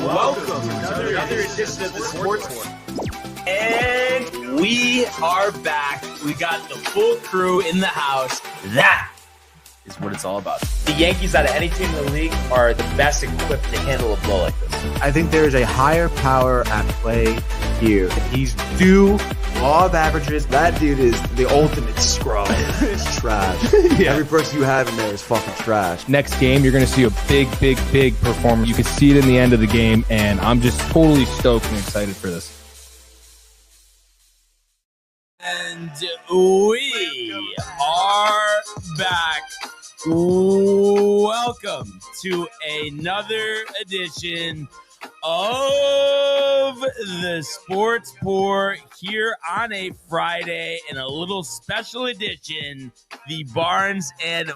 Welcome to another edition of the Sportsport. And we are back. We got the full crew in the house. That is what it's all about. The Yankees, out of any team in the league, are the best equipped to handle a blow like this. I think there is a higher power at play here. He's due law of averages. That dude is the ultimate scrub. It's trash. Yeah. Every person you have in there is fucking trash. Next game, you're going to see a big performance. You can see it in the end of the game, and I'm just totally stoked and excited for this. And we are back. Welcome to another edition of the Sportsport here on a Friday, and a little special edition, the Barnes and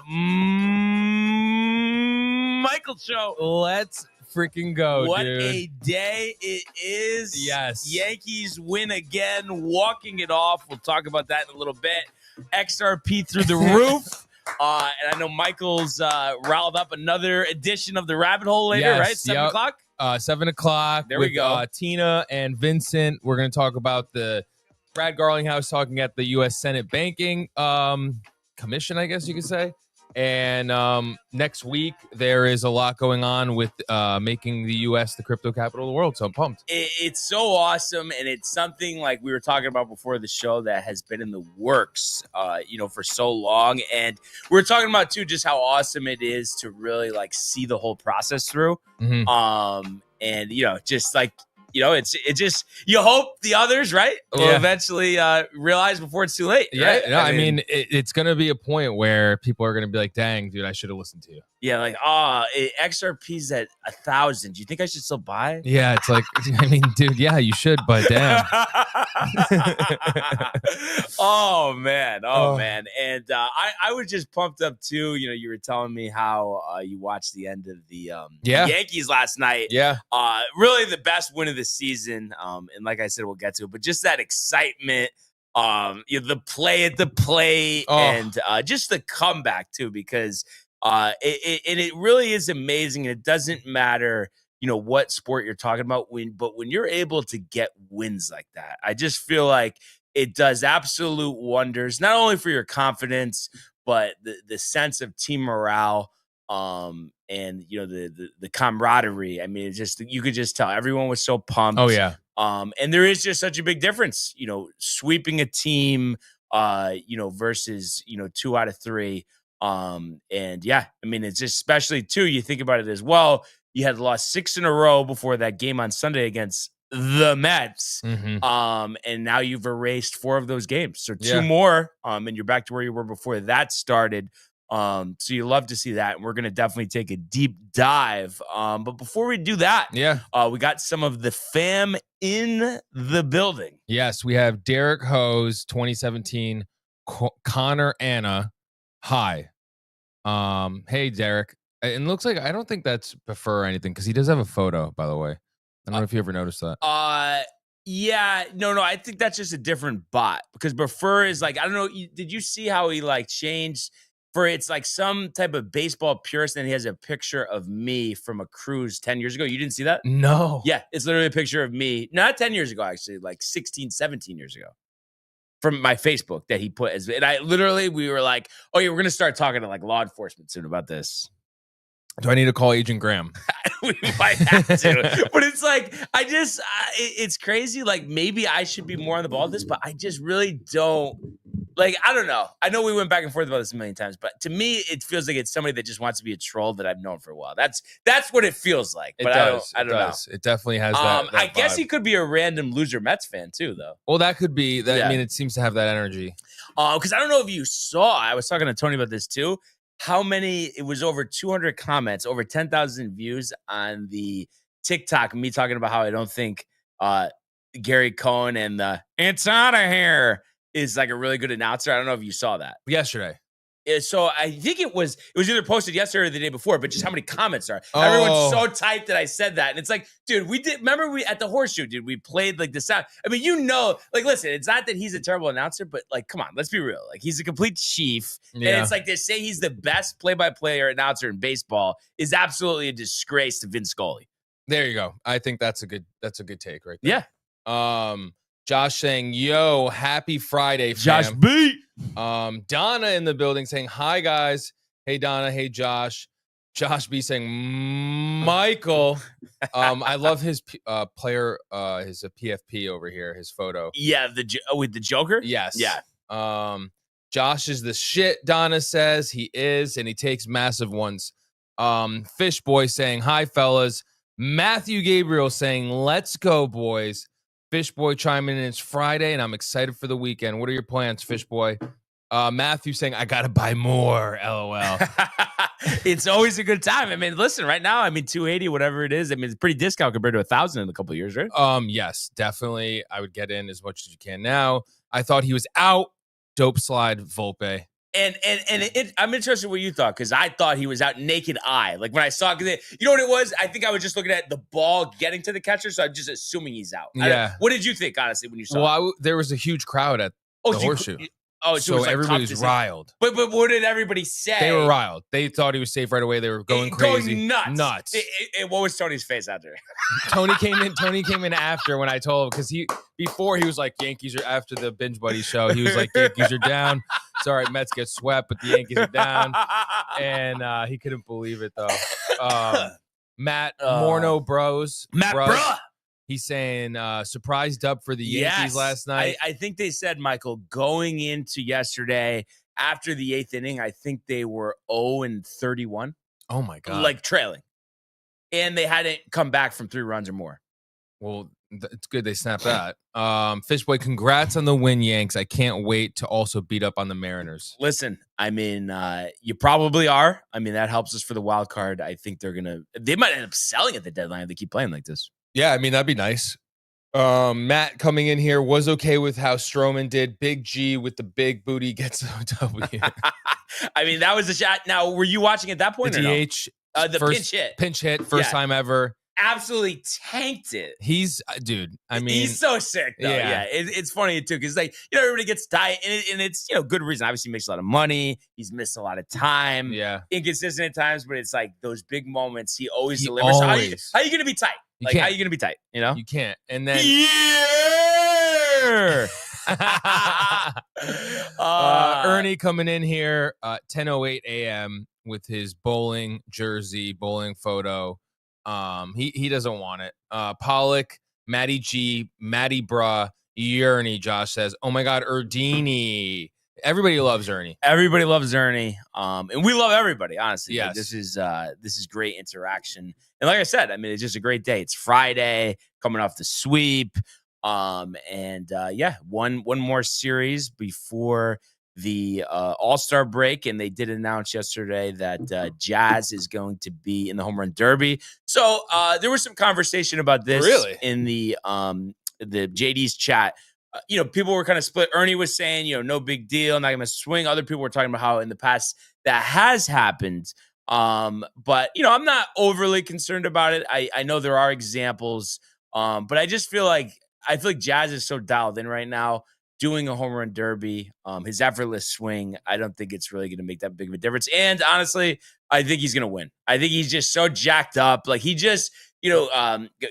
Michael Show. Let's freaking go, what dude. A day it is. Yes. Yankees win again, walking it off. We'll talk about that in a little bit. XRP through the roof. And I know Michael's riled up another edition of the Rabbit Hole later, right? 7 o'clock? 7 o'clock. There we with, go. Tina and Vincent. We're going to talk about the Brad Garlinghouse talking at the U.S. Senate Banking Commission, I guess you could say. And next week, there is a lot going on with making the U.S. the crypto capital of the world. So I'm pumped. It's so awesome. And it's something like we were talking about before the show that has been in the works, for so long. And we're talking about, too, just how awesome it is to really like see the whole process through. Mm-hmm. And, just like, it's just, you hope the others, right, will eventually realize before it's too late. Yeah, right? no, I mean it's going to be a point where people are going to be like, dang, dude, I should have listened to you. Yeah, like, XRP's at 1,000. Do you think I should still buy? Yeah, it's like, I mean, dude, yeah, you should, but damn. Oh, man. And I was just pumped up, too. You were telling me how you watched the end of the Yankees last night. Yeah. Really the best win of the season. And like I said, we'll get to it. But just that excitement, the play at the plate, and just the comeback, too, because it really is amazing. And it doesn't matter, what sport you're talking about, but when you're able to get wins like that, I just feel like it does absolute wonders, not only for your confidence, but the sense of team morale, and the camaraderie. I mean, it's just, you could just tell everyone was so pumped. Oh yeah. And there is just such a big difference, sweeping a team, versus 2 out of 3. And yeah, I mean, it's just, especially too, you think about it as well. You had lost 6 in a row before that game on Sunday against the Mets. Mm-hmm. And now you've erased 4 of those games. So 2 more, and you're back to where you were before that started. So you love to see that. And we're going to definitely take a deep dive. But before we do that, we got some of the fam in the building. Yes, we have Derek Hose, 2017, Connor Anna. Hi. Hey, Derek. And it looks like, I don't think that's Prefer or anything, because he does have a photo, by the way. I don't know if you ever noticed that. Yeah, no, I think that's just a different bot, because Prefer is like, I don't know, did you see how he like changed for, it's like some type of baseball purist, and he has a picture of me from a cruise 10 years ago. You didn't see that? No. Yeah, it's literally a picture of me, not 10 years ago, actually, like 16, 17 years ago. From my Facebook that he put we were like, oh yeah, we're going to start talking to like law enforcement soon about this. Do I need to call Agent Graham? We might have to, but it's like, it's crazy. Like, maybe I should be more on the ball with this, but I just really don't. Like, I don't know. I know we went back and forth about this a million times, but to me, it feels like it's somebody that just wants to be a troll that I've known for a while. That's what it feels like. But I don't know. It definitely has that I guess vibe. he could be a random loser Mets fan too, though. Well, that could be. I mean, it seems to have that energy. Because I don't know if you saw, I was talking to Tony about this too, how many, it was over 200 comments, over 10,000 views on the TikTok, me talking about how I don't think Gary Cohen and the "It's Out of Here" is like a really good announcer. I don't know if you saw that. Yesterday. So I think it was either posted yesterday or the day before, but just how many comments are. Everyone's so tight that I said that. And it's like, dude, remember at the Horseshoe, dude, we played like the sound. I mean, like, listen, it's not that he's a terrible announcer, but like, come on, let's be real. Like, he's a complete chief. Yeah. And it's like, they say he's the best play-by-play announcer in baseball is absolutely a disgrace to Vince Scully. There you go. I think that's a good take right there. Yeah. Josh saying, yo, happy Friday, fam. Josh B. Donna in the building saying, hi, guys. Hey, Donna. Hey, Josh. Josh B saying, Michael. I love his player, his PFP over here, his photo. Yeah, with the Joker? Yes. Yeah. Josh is the shit, Donna says. He is, and he takes massive ones. Fish Boy saying, hi, fellas. Matthew Gabriel saying, let's go, boys. Fish Boy chiming in, it's Friday, and I'm excited for the weekend. What are your plans, Fish Boy? Matthew saying, I got to buy more, LOL. It's always a good time. I mean, listen, right now, I mean, 280, whatever it is. I mean, it's pretty discount compared to 1,000 in a couple of years, right? Yes, definitely. I would get in as much as you can now. I thought he was out. Dope slide, Volpe. And I'm interested in what you thought, because I thought he was out naked eye. Like when I saw it, you know what it was? I think I was just looking at the ball getting to the catcher, so I'm just assuming he's out. Yeah. What did you think, honestly, when you saw it? There was a huge crowd at the Horseshoe. So everybody was riled. But what did everybody say? They were riled. They thought he was safe right away. They were going crazy. Going nuts. Nuts. What was Tony's face after? Tony came in after when I told him, because before he was like, Yankees are, after the Binge Buddy show, he was like, Yankees are down. It's all right, Mets get swept, but the Yankees are down. And he couldn't believe it, though. Matt Morno Bros. Bruh. He's saying surprise dub for the Yankees last night. I think they said, Michael, going into yesterday after the 8th inning, I think they were 0-31. Oh, my God. Like trailing. And they hadn't come back from 3 runs or more. Well, it's good they snapped that. Fishboy, congrats on the win, Yanks. I can't wait to also beat up on the Mariners. Listen, I mean, you probably are. I mean, that helps us for the wild card. I think they might end up selling at the deadline if they keep playing like this. Yeah, I mean, that'd be nice. Matt coming in here was okay with how Stroman did. Big G with the big booty gets a W. I mean, that was a shot. Now, were you watching at that point the or DH, no? The pinch hit, first time ever. Absolutely tanked it. He's, dude, I mean. He's so sick, though. Yeah. It's funny, too, because, like, everybody gets tight, and it's, good reason. Obviously, he makes a lot of money. He's missed a lot of time. Yeah. Inconsistent at times, but it's like those big moments, he always delivers. So how are you going to be tight? How are you going to be tight, You can't. And then. Yeah! Ernie coming in here 10:08 a.m. with his bowling jersey, bowling photo. He doesn't want it. Pollock, Matty G, Matty Bra, Ernie, Josh says, oh my God, Erdini. Everybody loves Ernie. Everybody loves Ernie. And we love everybody, honestly. Yes. Like, this is great interaction. And like I said, I mean, it's just a great day. It's Friday, coming off the sweep. One more series before the All-Star break, and they did announce yesterday that Jazz is going to be in the Home Run Derby. So there was some conversation about this in the JD's chat. People were kind of split. Ernie was saying, no big deal, not going to swing. Other people were talking about how in the past that has happened. But I'm not overly concerned about it. I know there are examples, but I just feel like Jazz is so dialed in right now, doing a home run derby, his effortless swing. I don't think it's really going to make that big of a difference. And honestly, I think he's going to win. I think he's just so jacked up. Like he just,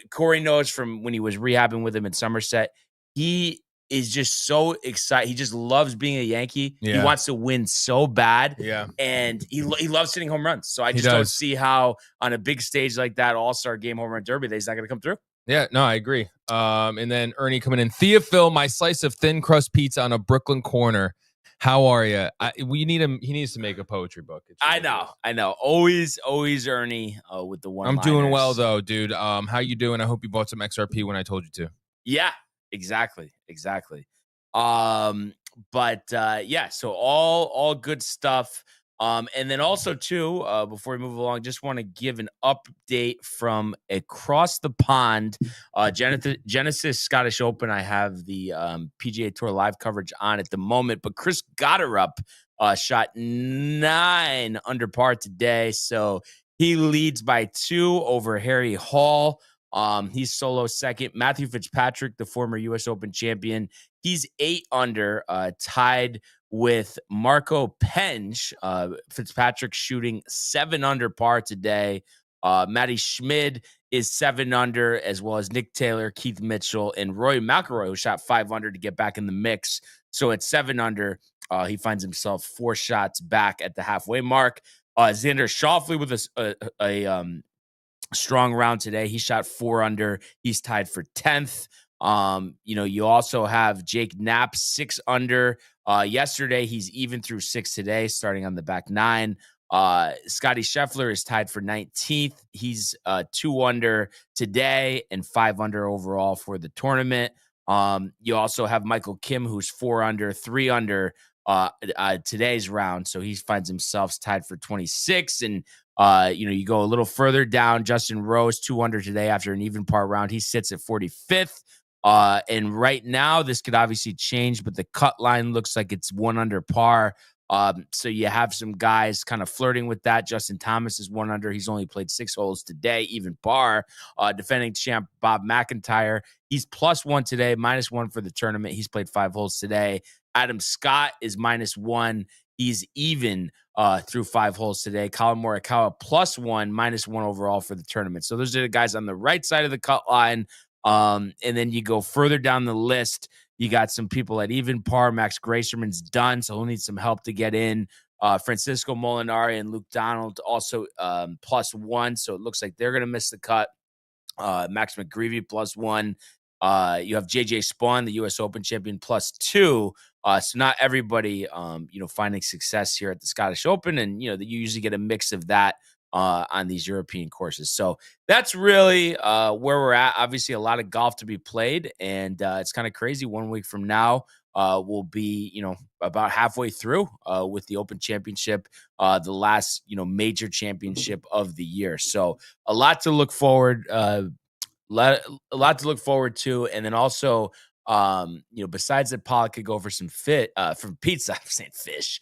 Corey knows from when he was rehabbing with him in Somerset, he is just so excited. He just loves being a Yankee. Yeah. He wants to win so bad. Yeah. And he loves hitting home runs. So I just don't see how on a big stage like that, All-Star game home run derby, that he's not going to come through. Yeah, no, I agree. And then Ernie coming in. Theophil, my slice of thin crust pizza on a Brooklyn corner. How are you? We need him. He needs to make a poetry book. I know. Always Ernie with the one. I'm doing well though, dude. How you doing? I hope you bought some XRP when I told you to. Yeah, exactly. So all good stuff. And then also too, before we move along, just want to give an update from across the pond. Genesis Scottish Open. I have the PGA Tour live coverage on at the moment, but Chris Gotterup shot 9 under par today, so he leads by 2 over Harry Hall. He's solo second. Matthew Fitzpatrick, the former U.S. Open champion, he's 8 under, tied with Marco Penge. Fitzpatrick shooting 7 under par today. Matty Schmid is 7 under, as well as Nick Taylor, Keith Mitchell, and Rory McIlroy, who shot 5 under to get back in the mix. So at 7 under, he finds himself 4 shots back at the halfway mark. Xander Schauffele with a strong round today. He shot 4 under. He's tied for 10th. You also have Jake Knapp 6 under. Yesterday, he's even through 6 today, starting on the back 9. Scotty Scheffler is tied for 19th. He's 2 under today and 5 under overall for the tournament. You also have Michael Kim, who's 4 under, 3 under today's round. So he finds himself tied for 26. And you go a little further down. Justin Rose, 2 under today after an even par round. He sits at 45th. And right now, this could obviously change, but the cut line looks like it's 1 under par. So you have some guys kind of flirting with that. Justin Thomas is 1 under. He's only played 6 holes today, even par. Defending champ Bob McIntyre, he's +1 today, -1 for the tournament. He's played 5 holes today. Adam Scott is -1. He's even through 5 holes today. Colin Morikawa +1, -1 overall for the tournament. So those are the guys on the right side of the cut line. And then you go further down the list. You got some people at even par. Max Gracerman's done, so he'll need some help to get in. Francisco Molinari and Luke Donald also +1, so it looks like they're going to miss the cut. Max McGreevy +1. You have JJ Spawn, the U.S. Open champion, +2. So not everybody, finding success here at the Scottish Open, and you usually get a mix of that on these European courses. So that's really where we're at. Obviously, a lot of golf to be played, and it's kind of crazy. 1 week from now, we'll be, about halfway through with the Open Championship, the last, major championship of the year. So a lot to look forward. A lot to look forward to, and then also, besides that, Pollock could go for some for pizza. I'm saying fish.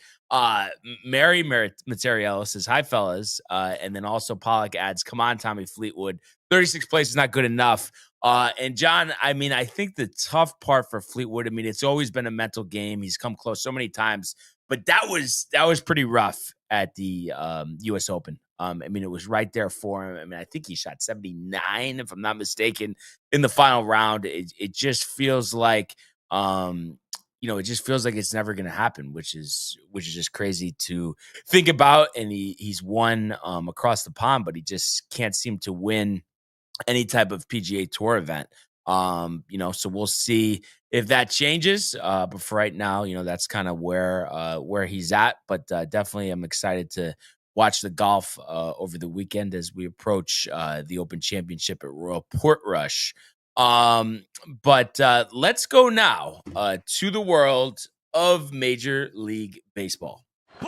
Mary Materialis says, hi, fellas. And then also Pollock adds, come on, Tommy Fleetwood. 36th place is not good enough. And John, I think the tough part for Fleetwood, it's always been a mental game. He's come close so many times, but that was pretty rough at the U.S. Open. It was right there for him. I think he shot 79, if I'm not mistaken, in the final round. It just feels like, it's never going to happen, which is just crazy to think about. And he's won across the pond, but he just can't seem to win any type of PGA Tour event. So we'll see if that changes. But for right now, that's kind of where he's at. But definitely, I'm excited to watch the golf over the weekend as we approach the Open Championship at Royal Portrush. But let's go now to the world of Major League Baseball. It's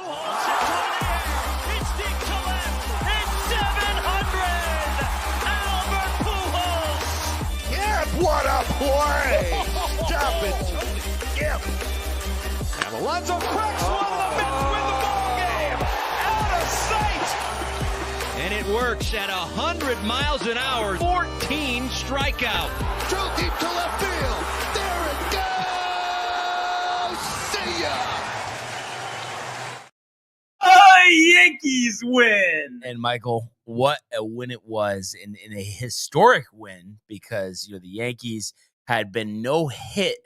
deep to left. It's 700. Albert Pujols. Yeah, what a play! Stop it. Yep. And Alonso cracks one of the Mets win the ball game. Out of sight. And it works at 100 miles an hour. 14 strikeout. Too deep to left field. There it goes. See ya. Yankees win. And Michael, what a win it was, in a historic win, because the Yankees had been no hit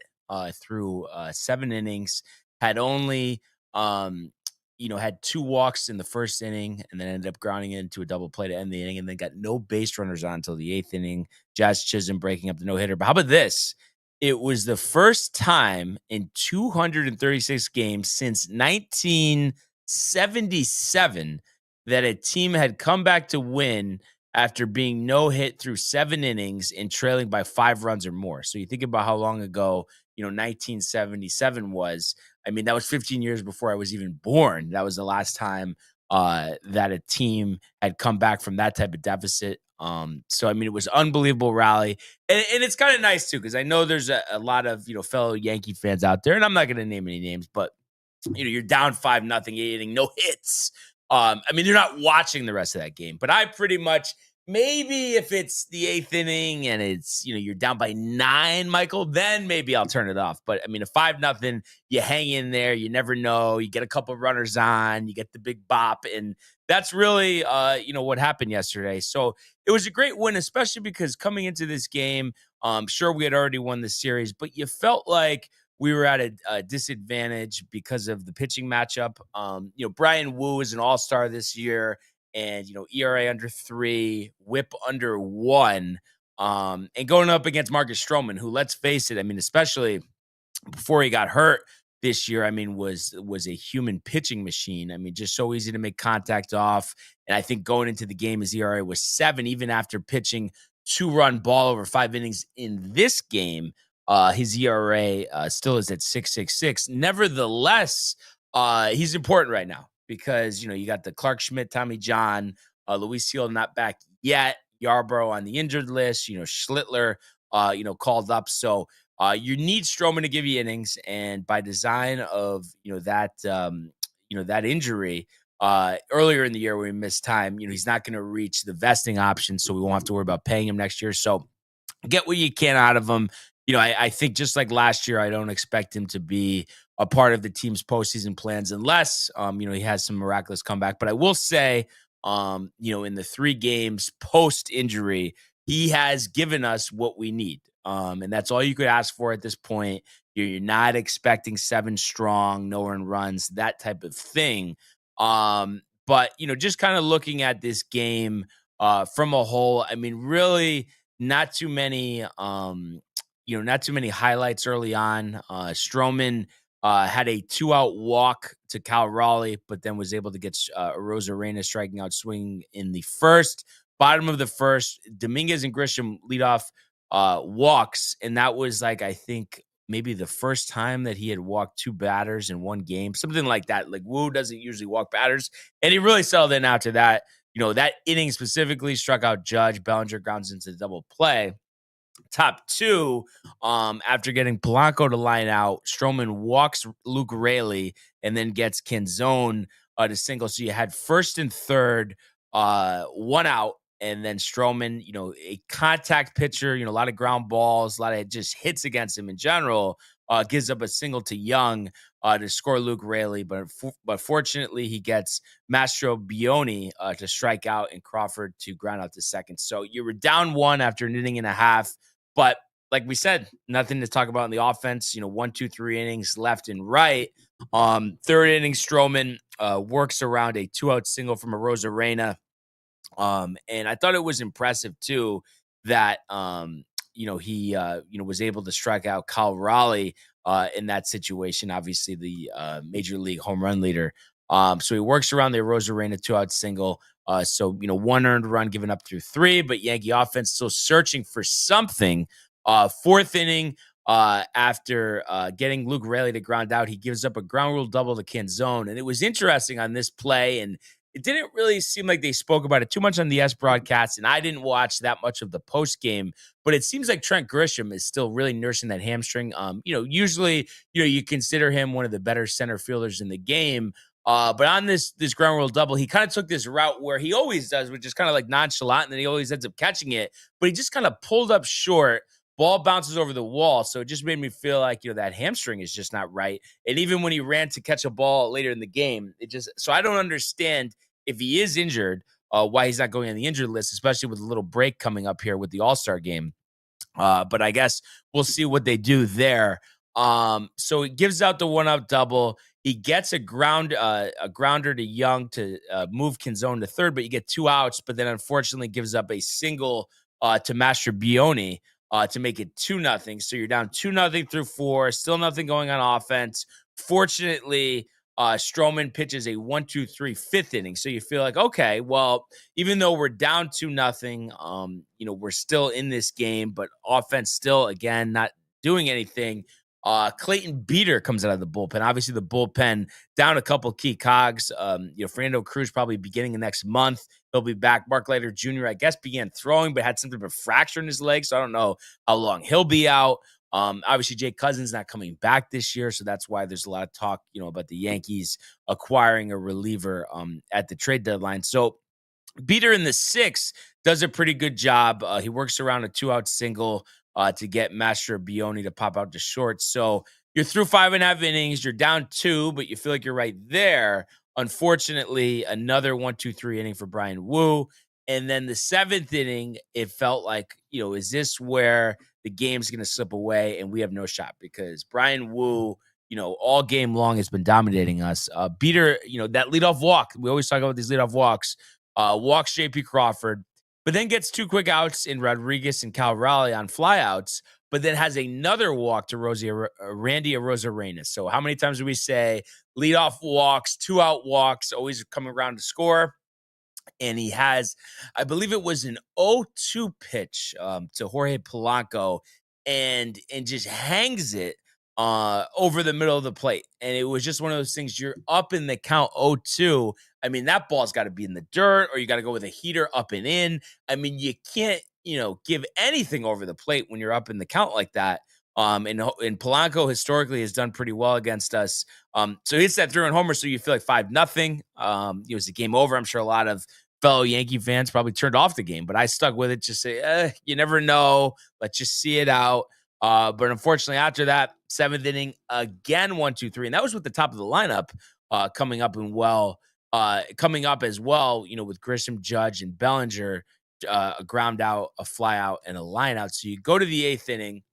through 7 innings, had only had 2 walks in the first inning, and then ended up grounding into a double play to end the inning, and then got no base runners on until the 8th inning. Jazz Chisholm breaking up the no-hitter. But how about this? It was the first time in 236 games since 1977 that a team had come back to win after being no hit through 7 innings and trailing by 5 runs or more. So you think about how long ago, 1977 was. That was 15 years before I was even born. That was the last time that a team had come back from that type of deficit. So it was unbelievable rally. And it's kind of nice too, because I know there's a lot of, fellow Yankee fans out there, and I'm not going to name any names, but you're down 5-0, you're hitting no hits. They're not watching the rest of that game, but I pretty much maybe if it's the 8th inning and it's, you're down by 9, Michael, then maybe I'll turn it off. But I mean, a 5-0, you hang in there. You never know. You get a couple of runners on, you get the big bop. And that's really, what happened yesterday. So it was a great win, especially because coming into this game, sure, we had already won the series, but you felt like we were at a disadvantage because of the pitching matchup. Brian Wu is an all-star this year. And, ERA under 3, whip under 1, and going up against Marcus Stroman, who, let's face it, I mean, especially before he got hurt this year, I mean, was a human pitching machine. I mean, just so easy to make contact off. And I think going into the game, his ERA was 7, even after pitching 2-run ball over 5 innings in this game. His ERA still is at 6.66. Nevertheless, he's important right now. Because, you got the Clark Schmidt, Tommy John, Luis Seal not back yet, Yarbrough on the injured list, Schlittler, called up. So you need Stroman to give you innings. And by design of, that injury earlier in the year when we missed time, he's not going to reach the vesting option. So we won't have to worry about paying him next year. So get what you can out of him. I think just like last year, I don't expect him to be a part of the team's postseason plans unless, he has some miraculous comeback. But I will say, in the 3 games post-injury, he has given us what we need. And that's all you could ask for at this point. You're not expecting 7 strong, no earned runs, that type of thing. But, just kind of looking at this game from a whole, I mean, really not too many highlights early on. Stroman had a 2-out walk to Cal Raleigh, but then was able to get Arozarena striking out swinging in the first. Bottom of the first, Dominguez and Grisham lead off walks, and that was I think maybe the first time that he had walked 2 batters in one game, something like that. Like Wu doesn't usually walk batters, and he really settled in after that. That inning specifically struck out Judge. Bellinger grounds into double play. Top 2, after getting Polanco to line out, Stroman walks Luke Raley and then gets Canzone to single. So you had first and third, 1 out, and then Stroman, a contact pitcher, a lot of ground balls, a lot of just hits against him in general, gives up a single to Young to score Luke Raley. But fortunately, he gets Mastrobuoni to strike out and Crawford to ground out to second. So you were down 1 after an inning and a half. But like we said, nothing to talk about in the offense. 1, 2, 3 innings left and right. 3rd inning, Stroman works around a 2-out single from Arozarena. And I thought it was impressive too that he was able to strike out Cal Raleigh in that situation. Obviously, the major league home run leader. So he works around the Arozarena 2-out single. So 1 earned run given up through 3, but Yankee offense still searching for something. 4th inning, after getting Luke Raley to ground out, he gives up a ground rule double to Canzone. And it was interesting on this play, and it didn't really seem like they spoke about it too much on the S broadcast, and I didn't watch that much of the post game, but it seems like Trent Grisham is still really nursing that hamstring. Usually, you consider him one of the better center fielders in the game. But on this ground rule double, he kind of took this route where he always does, which is kind of like nonchalant, and then he always ends up catching it. But he just kind of pulled up short. Ball bounces over the wall, so it just made me feel like that hamstring is just not right. And even when he ran to catch a ball later in the game, so I don't understand if he is injured, why he's not going on the injured list, especially with a little break coming up here with the All-Star game. But I guess we'll see what they do there. So he gives out the 1-out double. He gets a grounder to Young to move Canzone to third, but you get 2 outs. But then unfortunately gives up a single to Mastrobuoni to make it 2-0. So you're down 2-0 through 4. Still nothing going on offense. Fortunately, Stroman pitches a 1, 2, 3, 5th inning. So you feel like, okay, well, even though we're down 2-0, we're still in this game, but offense still, again, not doing anything. Clayton Beater comes out of the bullpen. Obviously, the bullpen down a couple key cogs. Fernando Cruz probably beginning of next month. He'll be back. Mark Leiter Jr., I guess, began throwing, but had something of a fracture in his leg, so I don't know how long he'll be out. Obviously, Jake Cousins not coming back this year, so that's why there's a lot of talk, about the Yankees acquiring a reliever at the trade deadline. So Beater in the 6th does a pretty good job. He works around a 2-out single to get Mastrobuoni to pop out to short. So you're through 5.5 innings. You're down 2, but you feel like you're right there. Unfortunately, another 1-2-3 inning for Brian Wu. And then the 7th inning, it felt like, is this where the game's going to slip away and we have no shot? Because Brian Wu, all game long has been dominating us. Beater, that leadoff walk. We always talk about these leadoff walks. Walks J.P. Crawford, but then gets 2 quick outs in Rodriguez and Cal Raleigh on flyouts, but then has another walk to Randy Arozarena. So how many times do we say leadoff walks, 2-out walks, always coming around to score? And he has, I believe it was an 0-2 pitch to Jorge Polanco and just hangs it over the middle of the plate. And it was just one of those things, you're up in the count 0-2. I mean, that ball's got to be in the dirt, or you got to go with a heater up and in. I mean, you can't, give anything over the plate when you're up in the count like that. And Polanco historically has done pretty well against us. So he hits that 3-run homer, so you feel like 5-0. It was a game over. I'm sure a lot of fellow Yankee fans probably turned off the game, but I stuck with it. Just say, you never know. Let's just see it out. But unfortunately, after that, 7th inning, again 1-2-3, and that was with the top of the lineup coming up as well. With Grisham, Judge, and Bellinger, a ground out, a fly out, and a line out. So you go to the 8th inning.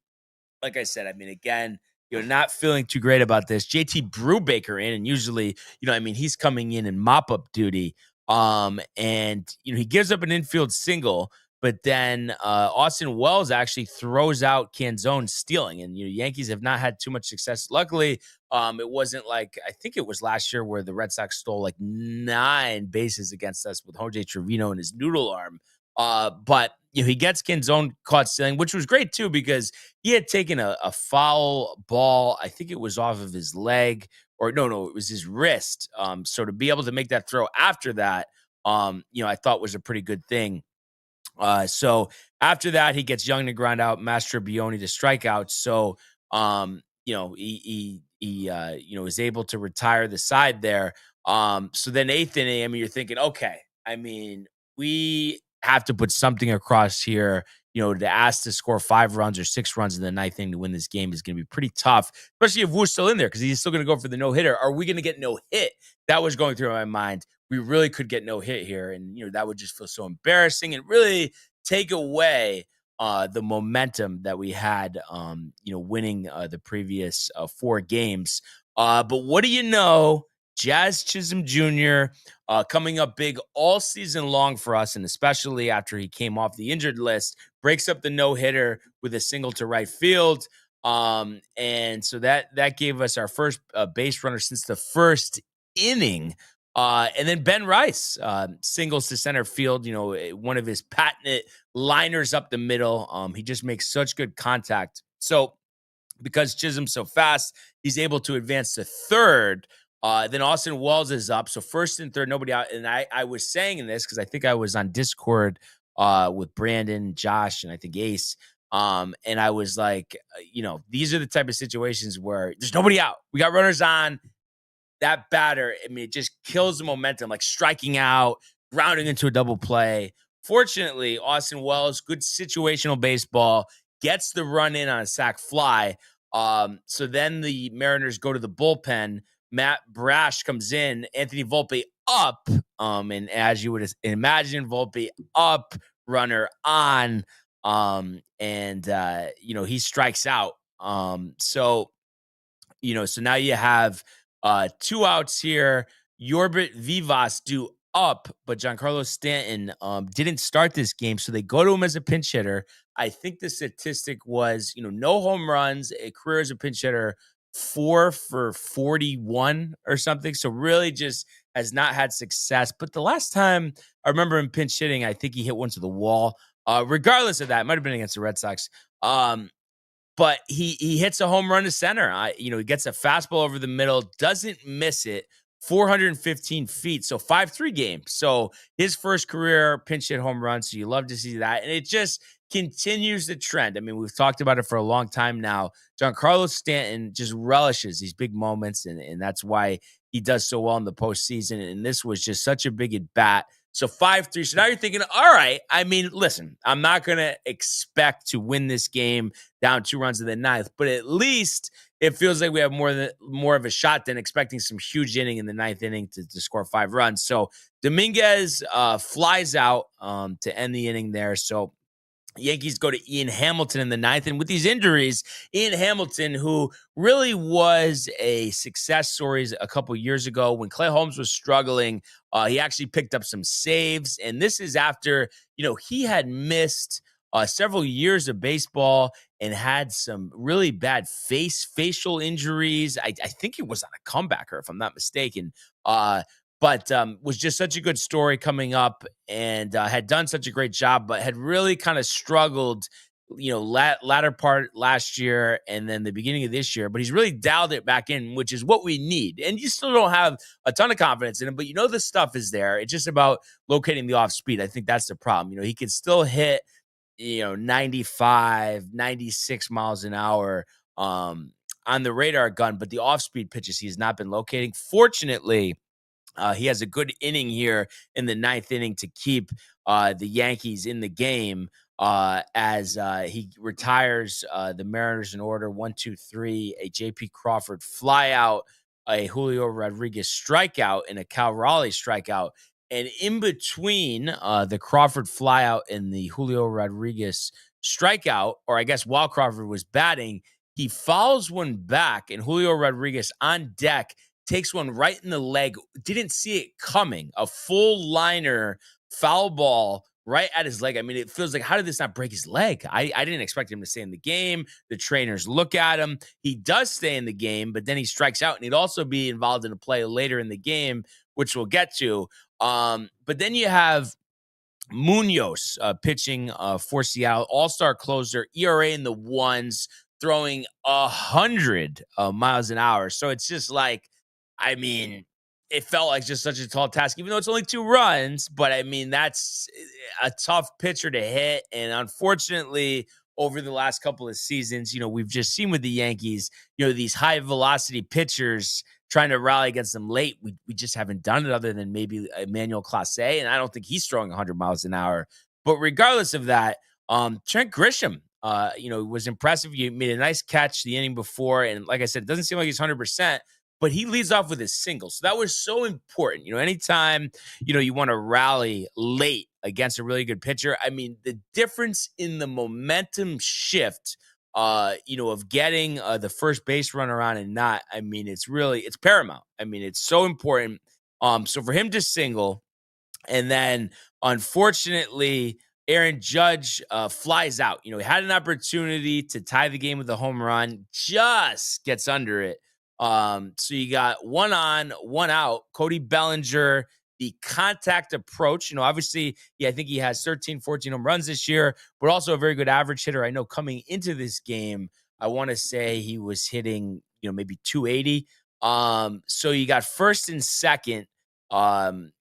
Like I said, I mean, again, not feeling too great about this. JT Brubaker in, and usually, he's coming in mop-up duty. And he gives up an infield single, but then Austin Wells actually throws out Canzone stealing. And Yankees have not had too much success. Luckily, it wasn't like, I think it was last year where the Red Sox stole like 9 bases against us with Jose Trevino and his noodle arm. But he gets Canzone caught stealing, which was great too, because he had taken a foul ball. I think it was off of his leg, or no, it was his wrist. So to be able to make that throw after that, I thought was a pretty good thing. So after that, he gets Young to ground out, Mastrobuoni to strike out. So, he is able to retire the side there. So then 8th inning, you're thinking, okay, we have to put something across here, to ask to score 5 runs or 6 runs in the 9th inning to win this game is going to be pretty tough, especially if Wu's still in there, because he's still going to go for the no-hitter. Are we going to get no hit? That was going through my mind. We really could get no hit here, and, that would just feel so embarrassing and really take away the momentum that we had, winning the previous 4 games. But what do you know? Jazz Chisholm Jr. Coming up big all season long for us, and especially after he came off the injured list, breaks up the no-hitter with a single to right field. And so that gave us our first base runner since the first inning. And then Ben Rice singles to center field, one of his patented liners up the middle. He just makes such good contact. So because Chisholm's so fast, he's able to advance to third. Then Austin Wells is up. So first and third, nobody out. And I was saying this because I think I was on Discord with Brandon, Josh, and I think Ace. And I was like, these are the type of situations where there's nobody out. We got runners on. That batter, it just kills the momentum, like striking out, grounding into a double play. Fortunately, Austin Wells, good situational baseball, gets the run in on a sac fly. So then the Mariners go to the bullpen. Matt Brash comes in, Anthony Volpe up, and as you would imagine, Volpe up, runner on, and he strikes out. So now you have 2 outs here. Yorbit Vivas due up, but Giancarlo Stanton didn't start this game, so they go to him as a pinch hitter. I think the statistic was, no home runs, a career as a pinch hitter, 4 for 41 or something. So really just has not had success. But the last time I remember him pinch hitting, I think he hit one to the wall. Regardless of that, it might have been against the Red Sox. But he hits a home run to center. He gets a fastball over the middle, doesn't miss it, 415 feet. So 5-3 game. So his first career pinch hit home run. So you love to see that. And it just continues the trend. We've talked about it for a long time now. Giancarlo Stanton just relishes these big moments, and that's why he does so well in the postseason. And this was just such a big at bat So 5-3. So now you're thinking, all right, I mean, listen, I'm not going to expect to win this game down 2 runs in the 9th, but at least it feels like we have more of a shot than expecting some huge inning in the 9th inning to score 5 runs. So Dominguez flies out to end the inning there. So Yankees go to Ian Hamilton in the 9th. And with these injuries, Ian Hamilton, who really was a success story a couple years ago when Clay Holmes was struggling, he actually picked up some saves. And this is after, he had missed several years of baseball and had some really bad facial injuries. I think he was on a comebacker, if I'm not mistaken. But was just such a good story coming up and had done such a great job, but had really kind of struggled, latter part last year and then the beginning of this year. But he's really dialed it back in, which is what we need. And you still don't have a ton of confidence in him, but the stuff is there. It's just about locating the off speed. I think that's the problem. He can still hit, 95, 96 miles an hour on the radar gun, but the off speed pitches he has not been locating. Fortunately, he has a good inning here in the 9th inning to keep the Yankees in the game as he retires the Mariners in order 1-2-3, a J.P. Crawford flyout, a Julio Rodriguez strikeout, and a Cal Raleigh strikeout. And in between the Crawford flyout and the Julio Rodriguez strikeout, or I guess while Crawford was batting, he fouls one back, and Julio Rodriguez on deck takes one right in the leg. Didn't see it coming. A full liner foul ball right at his leg. I mean, it feels like, how did this not break his leg? I didn't expect him to stay in the game. The trainers look at him. He does stay in the game, but then he strikes out, and he'd also be involved in a play later in the game, which we'll get to. But then you have Munoz pitching for Seattle, all-star closer, ERA in the ones, throwing 100 miles an hour. So it's just like, I mean, it felt like just such a tall task, even though it's only 2 runs. But, I mean, that's a tough pitcher to hit. And unfortunately, over the last couple of seasons, we've just seen with the Yankees, these high-velocity pitchers trying to rally against them late. We just haven't done it other than maybe Emmanuel Clase, and I don't think he's throwing 100 miles an hour. But regardless of that, Trent Grisham, was impressive. He made a nice catch the inning before, and like I said, it doesn't seem like he's 100%. But he leads off with a single. So that was so important. Anytime, you want to rally late against a really good pitcher, I mean, the difference in the momentum shift, of getting the first base runner on and not, I mean, it's paramount. I mean, it's so important. So for him to single, and then unfortunately, Aaron Judge flies out. He had an opportunity to tie the game with a home run, just gets under it. So you got 1 on, 1 out. Cody Bellinger, the contact approach, obviously, I think he has 13, 14 home runs this year, but also a very good average hitter. I know coming into this game, I want to say he was hitting, maybe 280. So you got first and second, 1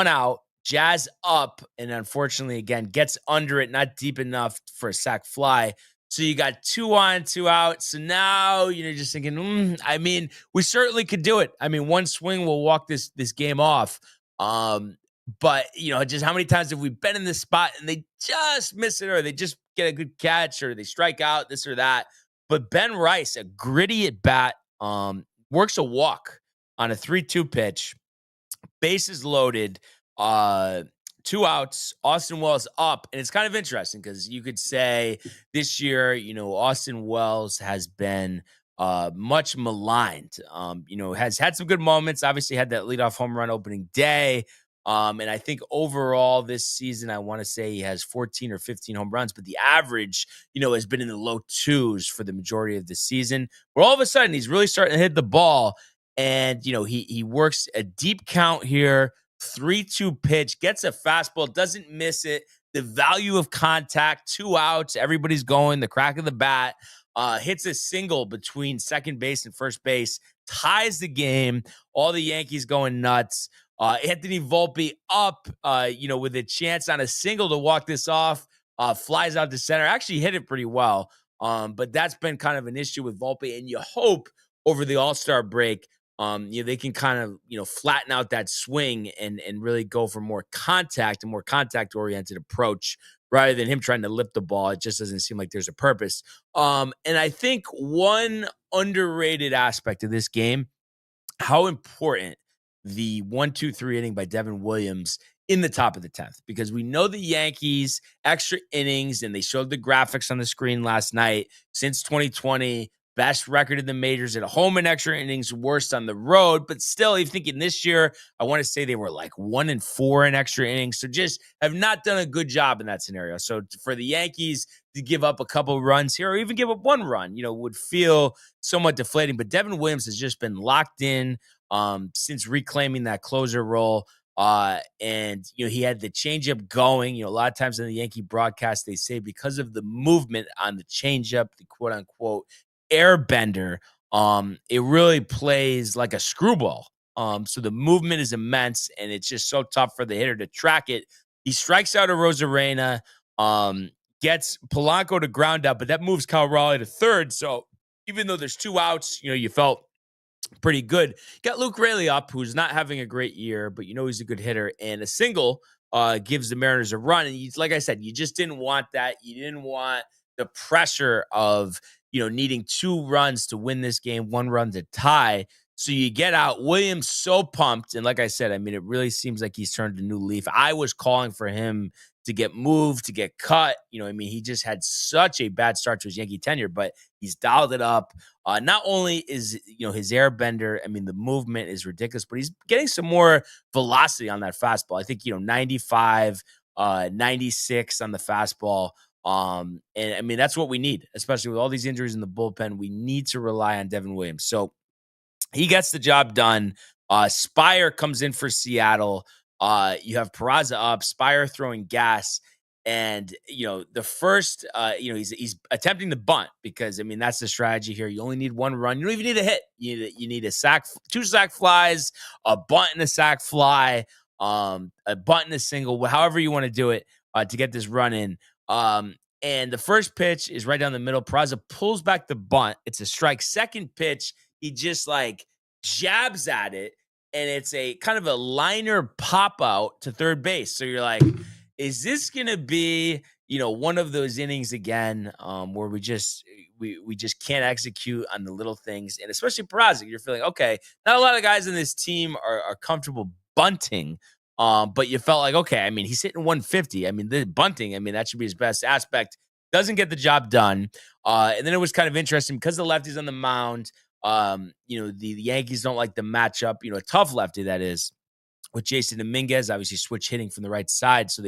out, Jazz up, and unfortunately, again, gets under it, not deep enough for a sac fly. So you got 2 on, 2 out. So now you're just thinking, I mean, we certainly could do it. I mean, 1 swing will walk this game off. But just how many times have we been in this spot and they just miss it, or they just get a good catch, or they strike out, this or that. But Ben Rice, a gritty at bat, works a walk on a 3-2 pitch, bases loaded, 2 outs, Austin Wells up. And it's kind of interesting because you could say this year, Austin Wells has been much maligned, has had some good moments, obviously had that leadoff home run opening day. And I think overall this season, I want to say he has 14 or 15 home runs, but the average, has been in the low 2s for the majority of the season. But all of a sudden, he's really starting to hit the ball. And, he works a deep count here, 3-2 pitch, gets a fastball, doesn't miss it. The value of contact, 2 outs, everybody's going, the crack of the bat, hits a single between second base and first base, ties the game, all the Yankees going nuts. Anthony Volpe up, with a chance on a single to walk this off, flies out to center, actually hit it pretty well. But that's been kind of an issue with Volpe, and you hope over the All-Star break they can kind of, flatten out that swing and really go for more contact and more contact-oriented approach rather than him trying to lift the ball. It just doesn't seem like there's a purpose. And I think one underrated aspect of this game, how important the 1-2-3 inning by Devin Williams in the top of the 10th, because we know the Yankees extra innings, and they showed the graphics on the screen last night, since 2020, best record in the majors at home in extra innings, worst on the road. But still, if thinking this year, I want to say they were like 1-4 in extra innings. So just have not done a good job in that scenario. So for the Yankees to give up a couple runs here, or even give up one run, would feel somewhat deflating. But Devin Williams has just been locked in since reclaiming that closer role. And he had the changeup going. A lot of times in the Yankee broadcast, they say because of the movement on the changeup, the quote unquote airbender, it really plays like a screwball. So the movement is immense, and it's just so tough for the hitter to track it. He strikes out a Rosarena, gets Polanco to ground out, but that moves Kyle Raleigh to third. So even though there's 2 outs, you felt pretty good. Got Luke Raley up, who's not having a great year, but he's a good hitter, and a single gives the Mariners a run. And like I said, you just didn't want that. You didn't want the pressure of needing 2 runs to win this game, 1 run to tie. So you get out. Williams so pumped, and like I said, it really seems like he's turned a new leaf. I was calling for him to get moved, to get cut. He just had such a bad start to his Yankee tenure, but he's dialed it up. Not only is, his airbender, the movement is ridiculous, but he's getting some more velocity on that fastball. I think, 95, 96 on the fastball. And that's what we need, especially with all these injuries in the bullpen. We need to rely on Devin Williams. So he gets the job done. Spire comes in for Seattle. You have Peraza up, Spire throwing gas. And, the first, he's attempting the bunt because, that's the strategy here. You only need 1 run. You don't even need a hit. You need a sack, 2 sack flies, a bunt and a sack fly, a bunt and a single, however you want to do it to get this run in. And the first pitch is right down the middle. Peraza pulls back the bunt. It's a strike. Second pitch, he just jabs at it, and it's a kind of a liner pop out to third base. So you're like, is this going to be, one of those innings again where we just can't execute on the little things? And especially Peraza, you're feeling, okay, not a lot of guys in this team are comfortable bunting. But you felt like, okay, he's hitting 150. The bunting, that should be his best aspect. Doesn't get the job done. And then it was kind of interesting because the lefty's on the mound. The Yankees don't like the matchup, a tough lefty that is, with Jason Dominguez, obviously switch hitting from the right side. So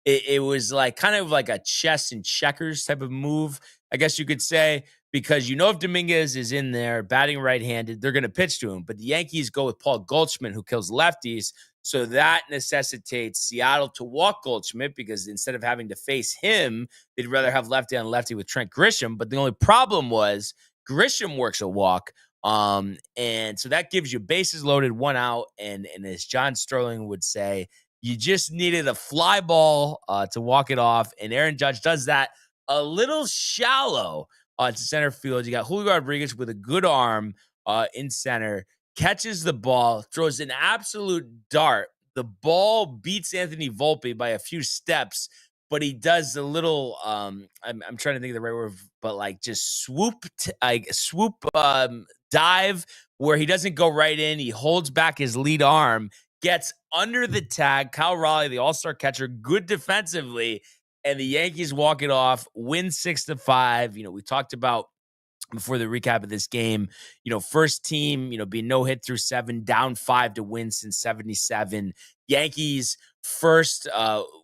it was kind of like a chess and checkers type of move, I guess you could say, because if Dominguez is in there batting right-handed, they're going to pitch to him. But the Yankees go with Paul Goldschmidt, who kills lefties. So that necessitates Seattle to walk Goldschmidt, because instead of having to face him, they'd rather have lefty on lefty with Trent Grisham. But the only problem was Grisham works a walk. And so that gives you bases loaded, 1 out. And as John Sterling would say, you just needed a fly ball to walk it off. And Aaron Judge does that a little shallow to center field. You got Julio Rodriguez with a good arm in center, catches the ball, throws an absolute dart. The ball beats Anthony Volpe by a few steps, but he does a little, I'm trying to think of the right word, but just swoop dive where he doesn't go right in. He holds back his lead arm, gets under the tag. Kyle Raleigh, the all-star catcher, good defensively, and the Yankees walk it off, win 6-5. We talked about before the recap of this game, first team, being no hit through 7, down 5 to win since 77. Yankees first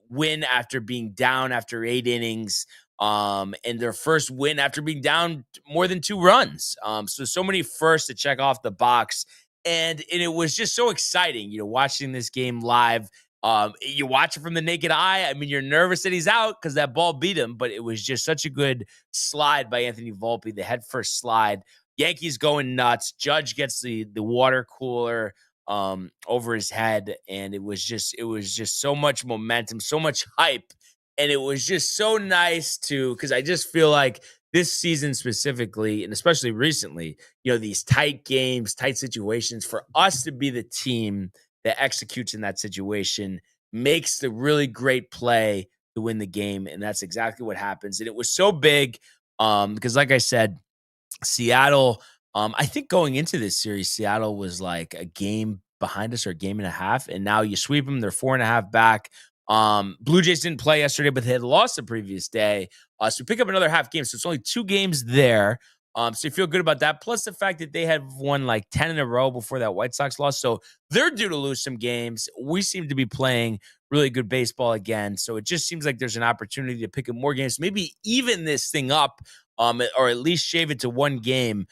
win after being down after 8 innings, and their first win after being down more than 2 runs. So many firsts to check off the box. And it was just so exciting, watching this game live. You watch it from the naked eye. You're nervous that he's out because that ball beat him, but it was just such a good slide by Anthony Volpe, the head first slide. Yankees going nuts. Judge gets the water cooler over his head, and it was just so much momentum, so much hype. And it was just so nice because I just feel like this season specifically, and especially recently, these tight games, tight situations, for us to be the team that executes in that situation makes the really great play to win the game. And that's exactly what happens. And it was so big because, like I said, Seattle, I think going into this series, Seattle was like a game behind us or a game and a half. And now you sweep them. They're 4.5 back. Blue Jays didn't play yesterday, but they had lost the previous day. So we pick up another half game. So it's only 2 games there. So you feel good about that. Plus the fact that they had won like 10 in a row before that White Sox loss. So they're due to lose some games. We seem to be playing really good baseball again. So it just seems like there's an opportunity to pick up more games, maybe even this thing up, or at least shave it to 1 game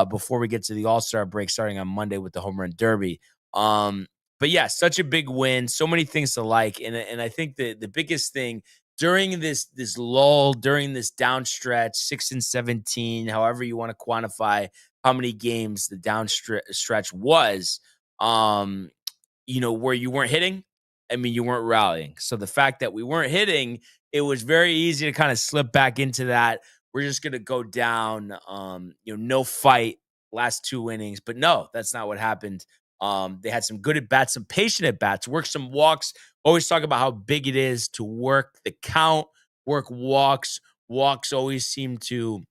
before we get to the All-Star break starting on Monday with the Home Run Derby. But yeah, such a big win. So many things to like. And I think the biggest thing during this lull, during this down stretch, 6-17, however you want to quantify how many games the down stretch was, where you weren't hitting, you weren't rallying. So the fact that we weren't hitting, it was very easy to kind of slip back into that. We're just going to go down, no fight last 2 innings. But no, that's not what happened. They had some good at-bats, some patient at-bats, work some walks. Always talk about how big it is to work the count, work walks. Walks always seem to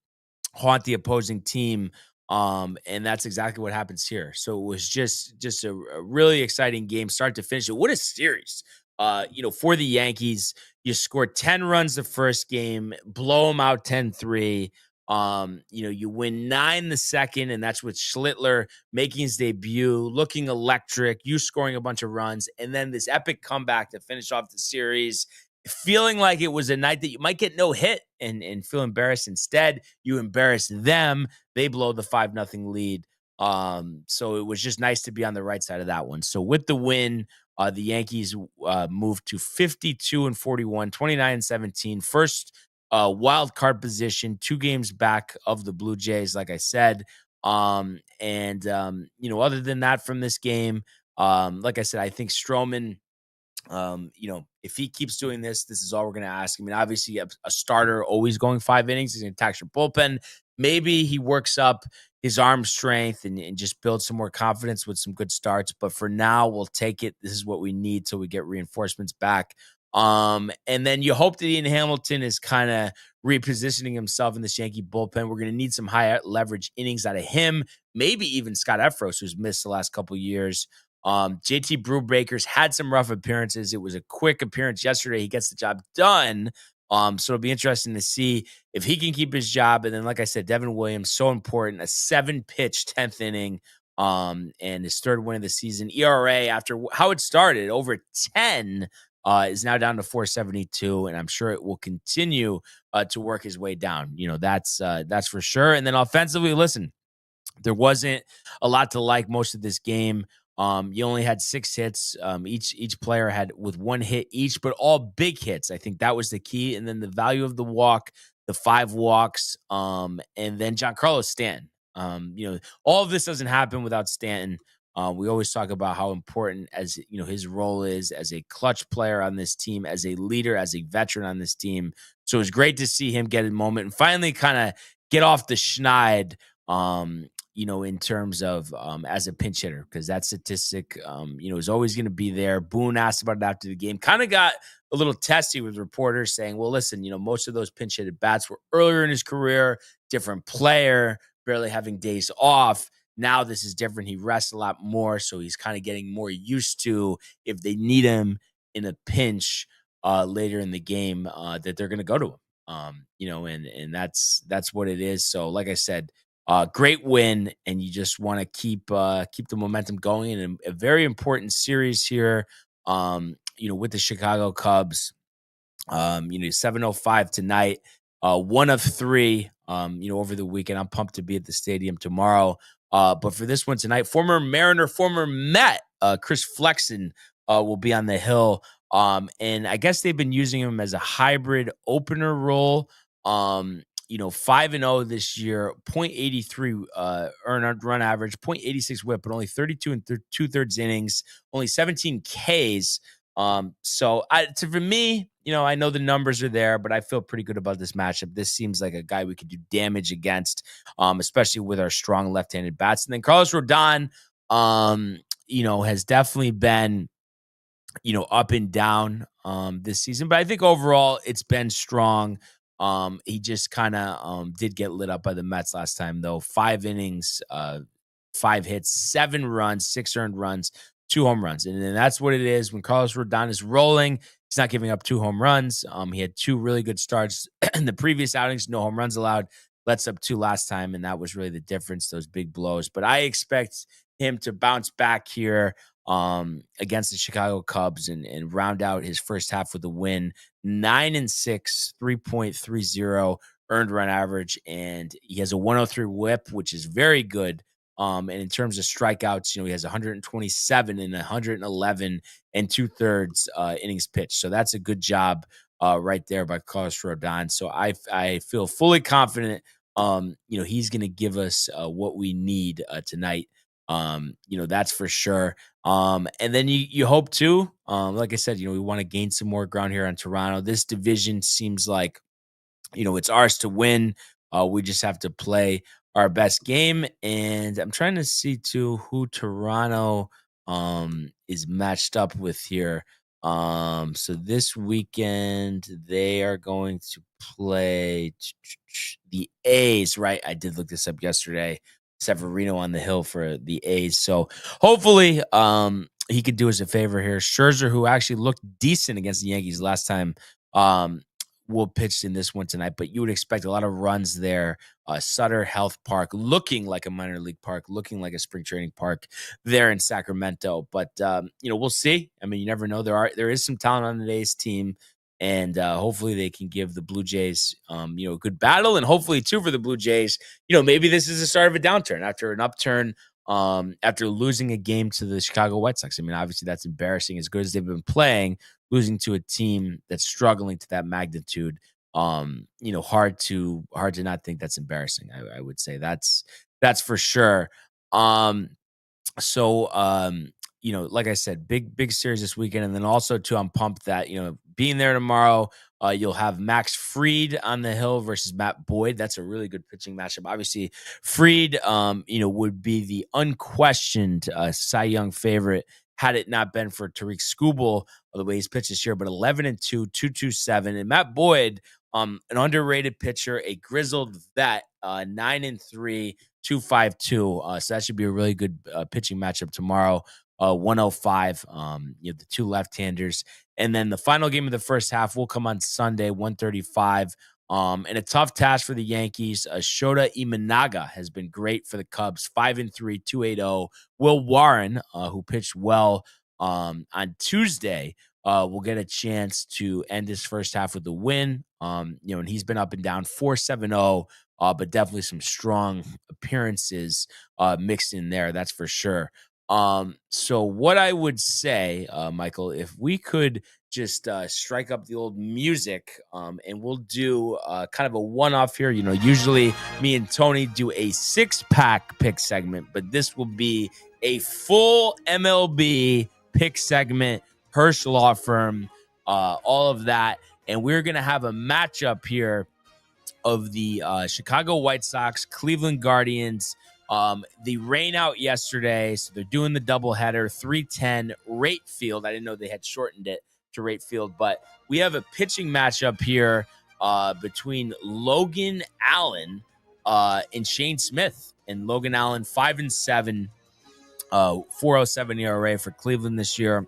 haunt the opposing team. And that's exactly what happens here. So it was just a really exciting game, start to finish. What a series. For the Yankees, you scored 10 runs the first game, blow them out 10-3. You win 9 the second, and that's with Schlittler making his debut, looking electric, you scoring a bunch of runs, and then this epic comeback to finish off the series, feeling like it was a night that you might get no hit and feel embarrassed. Instead, you embarrass them. They blow the 5-0 lead. So it was just nice to be on the right side of that one. So with the win, the Yankees moved to 52-41, 29-17, first wild card position, 2 games back of the Blue Jays, like I said. Other than that from this game, like I said, I think Stroman, if he keeps doing this is all we're going to ask. Obviously a starter always going 5 innings. He's going to tax your bullpen. Maybe he works up his arm strength and just builds some more confidence with some good starts. But for now, we'll take it. This is what we need till we get reinforcements back. And then you hope that Ian Hamilton is kind of repositioning himself in this Yankee bullpen. We're going to need some high leverage innings out of him, maybe even Scott Efros, who's missed the last couple of years. JT Brubaker's had some rough appearances. It was a quick appearance yesterday. He gets the job done. So it'll be interesting to see if he can keep his job. And then, like I said, Devin Williams, so important, a 7-pitch 10th inning, and his 3rd win of the season. ERA, after how it started, over 10, is now down to 4.72, and I'm sure it will continue to work his way down. That's for sure. And then offensively, listen, there wasn't a lot to like most of this game. You only had 6 hits. Each player had with 1 hit each, but all big hits. I think that was the key. And then the value of the walk, the 5 walks, and then Giancarlo Stanton. All of this doesn't happen without Stanton. We always talk about how important his role is as a clutch player on this team, as a leader, as a veteran on this team. So it was great to see him get a moment and finally kind of get off the schneid, in terms of as a pinch hitter, because that statistic, is always going to be there. Boone asked about it after the game, kind of got a little testy with reporters saying, well, listen, most of those pinch hit bats were earlier in his career, different player, barely having days off. Now this is different. He rests a lot more, so he's kind of getting more used to if they need him in a pinch later in the game, that they're going to go to him. And that's what it is. So, like I said, great win, and you just want to keep the momentum going in a very important series here. With the Chicago Cubs, 7:05 tonight, 1 of 3. Over the weekend. I'm pumped to be at the stadium tomorrow. But for this one tonight, former Mariner, former Met, Chris Flexen will be on the hill. And I guess they've been using him as a hybrid opener role. 5-0 this year, 0.83 earned run average, 0.86 whip, but only 32 and 2/3 innings, only 17 Ks. For me, I know the numbers are there, but I feel pretty good about this matchup. This seems like a guy we could do damage against, especially with our strong left-handed bats. And then Carlos Rodon, has definitely been, up and down this season. But I think overall it's been strong. He just kind of did get lit up by the Mets last time, though. 5 innings, 5 hits, 7 runs, 6 earned runs, 2 home runs. And then that's what it is. When Carlos Rodon is rolling, he's not giving up 2 home runs. He had 2 really good starts in the previous outings, no home runs allowed. Lets up 2 last time, and that was really the difference, those big blows. But I expect him to bounce back here against the Chicago Cubs and round out his first half with a win. 9-6, 3.30 earned run average, and he has a 103 whip, which is very good. And in terms of strikeouts, he has 127 and 111 and 2/3 innings pitched. So that's a good job right there by Carlos Rodon. So I feel fully confident. He's going to give us what we need tonight. That's for sure. And then you hope to, like I said, we want to gain some more ground here on Toronto. This division seems like, it's ours to win. We just have to play our best game. And I'm trying to see too who Toronto is matched up with here. So this weekend they are going to play the A's, right? I did look this up yesterday. Severino on the hill for the A's. So hopefully he could do us a favor here. Scherzer, who actually looked decent against the Yankees last time, will pitch in this one tonight, but you would expect a lot of runs there. Sutter Health Park, looking like a minor league park, looking like a spring training park there in Sacramento. But we'll see. I mean, you never know. There is some talent on today's team, and hopefully they can give the Blue Jays, a good battle, and hopefully too for the Blue Jays, maybe this is the start of a downturn after an upturn. After losing a game to the Chicago White Sox. I mean, obviously that's embarrassing. As good as they've been playing, losing to a team that's struggling to that magnitude, hard to not think that's embarrassing. I would say that's for sure. Like I said, big series this weekend. And then also too, I'm pumped that, being there tomorrow, you'll have Max Fried on the hill versus Matt Boyd. That's a really good pitching matchup. Obviously, Fried, would be the unquestioned Cy Young favorite had it not been for Tariq Skubal, the way he's pitched this year. But 11-2, 2.27, and Matt Boyd, an underrated pitcher, a grizzled vet, 9-3, 2.52. So that should be a really good pitching matchup tomorrow. 105, the 2 left-handers. And then the final game of the first half will come on Sunday, 1:35. And a tough task for the Yankees. Shota Imanaga has been great for the Cubs, 5-3, 2.80. Will Warren, who pitched well on Tuesday, will get a chance to end his first half with a win. And he's been up and down, 4.70, but definitely some strong appearances mixed in there. That's for sure. So what I would say, Michael, if we could just strike up the old music, and we'll do kind of a one-off here. Usually me and Tony do a 6-pack pick segment, but this will be a full MLB pick segment, Hirsch Law Firm, all of that. And we're going to have a matchup here of the Chicago White Sox, Cleveland Guardians. The rain out yesterday, so they're doing the doubleheader, 3:10 Rate Field. I didn't know they had shortened it to Rate Field, but we have a pitching matchup here between Logan Allen and Shane Smith. And Logan Allen, 5-7, 4.07 ERA for Cleveland this year.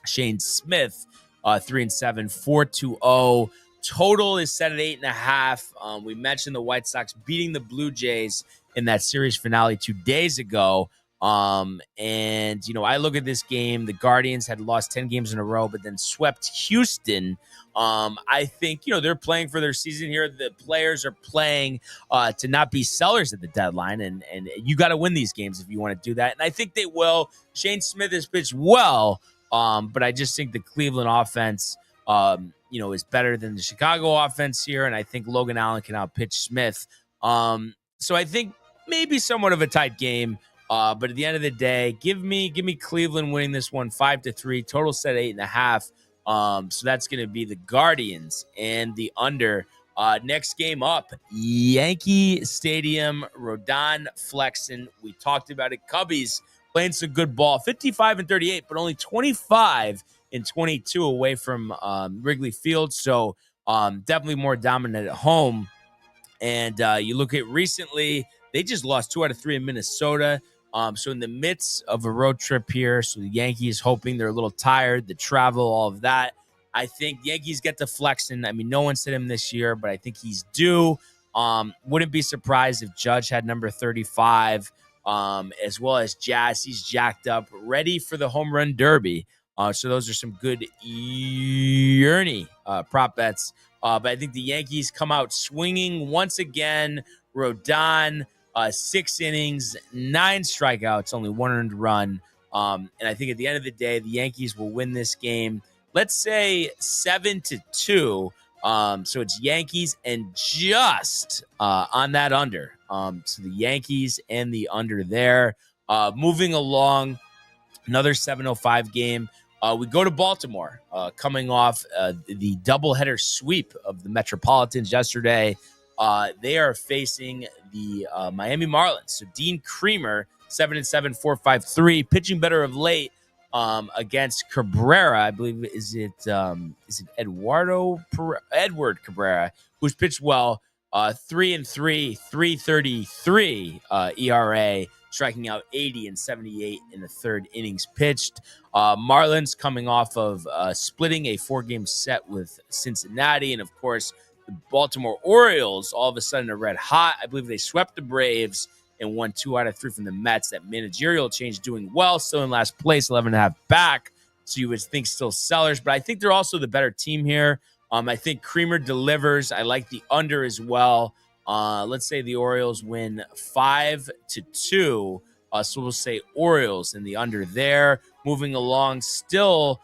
Shane Smith, 3-7, 4.20. Total is set at 8.5. We mentioned the White Sox beating the Blue Jays in that series finale 2 days ago. I look at this game. The Guardians had lost 10 games in a row, but then swept Houston. I think, they're playing for their season here. The players are playing to not be sellers at the deadline, and you got to win these games if you want to do that. And I think they will. Shane Smith has pitched well, but I just think the Cleveland offense, is better than the Chicago offense here, and I think Logan Allen can outpitch Smith. So I think maybe somewhat of a tight game, but at the end of the day, give me Cleveland winning this one 5-3. Total set 8.5. So that's going to be the Guardians and the under. Next game up, Yankee Stadium, Rodon Flexen. We talked about it. Cubbies playing some good ball, 55-38, but only 25-22 away from Wrigley Field. So definitely more dominant at home. And you look at recently, they just lost 2 out of 3 in Minnesota. So in the midst of a road trip here, so the Yankees hoping they're a little tired, the travel, all of that. I think the Yankees get to Flexen. I mean, no one said him this year, but I think he's due. Wouldn't be surprised if Judge had number 35, as well as Jazz. He's jacked up, ready for the home run derby. So those are some good Ernie prop bets. But I think the Yankees come out swinging once again. Rodon, 6 innings, 9 strikeouts, only 1 earned run. And I think at the end of the day, the Yankees will win this game. Let's say 7-2. So it's Yankees and just on that under. So the Yankees and the under there. Moving along, another 7:05 game. We go to Baltimore, coming off the doubleheader sweep of the Metropolitans yesterday. They are facing the Miami Marlins. So Dean Creamer, 7-7, 4.53, pitching better of late. Against Cabrera, I believe is it Edward Cabrera, who's pitched well, 3-3, 3.33 ERA, striking out 80 and 78 in the third innings pitched. Marlins coming off of splitting a 4-game set with Cincinnati, and of course the Baltimore Orioles all of a sudden are red hot. I believe they swept the Braves and won 2 out of 3 from the Mets. That managerial change doing well, still in last place, 11.5 back. So you would think still sellers, but I think they're also the better team here. I think Creamer delivers. I like the under as well. Let's say the Orioles win 5-2. So we'll say Orioles in the under there. Moving along, still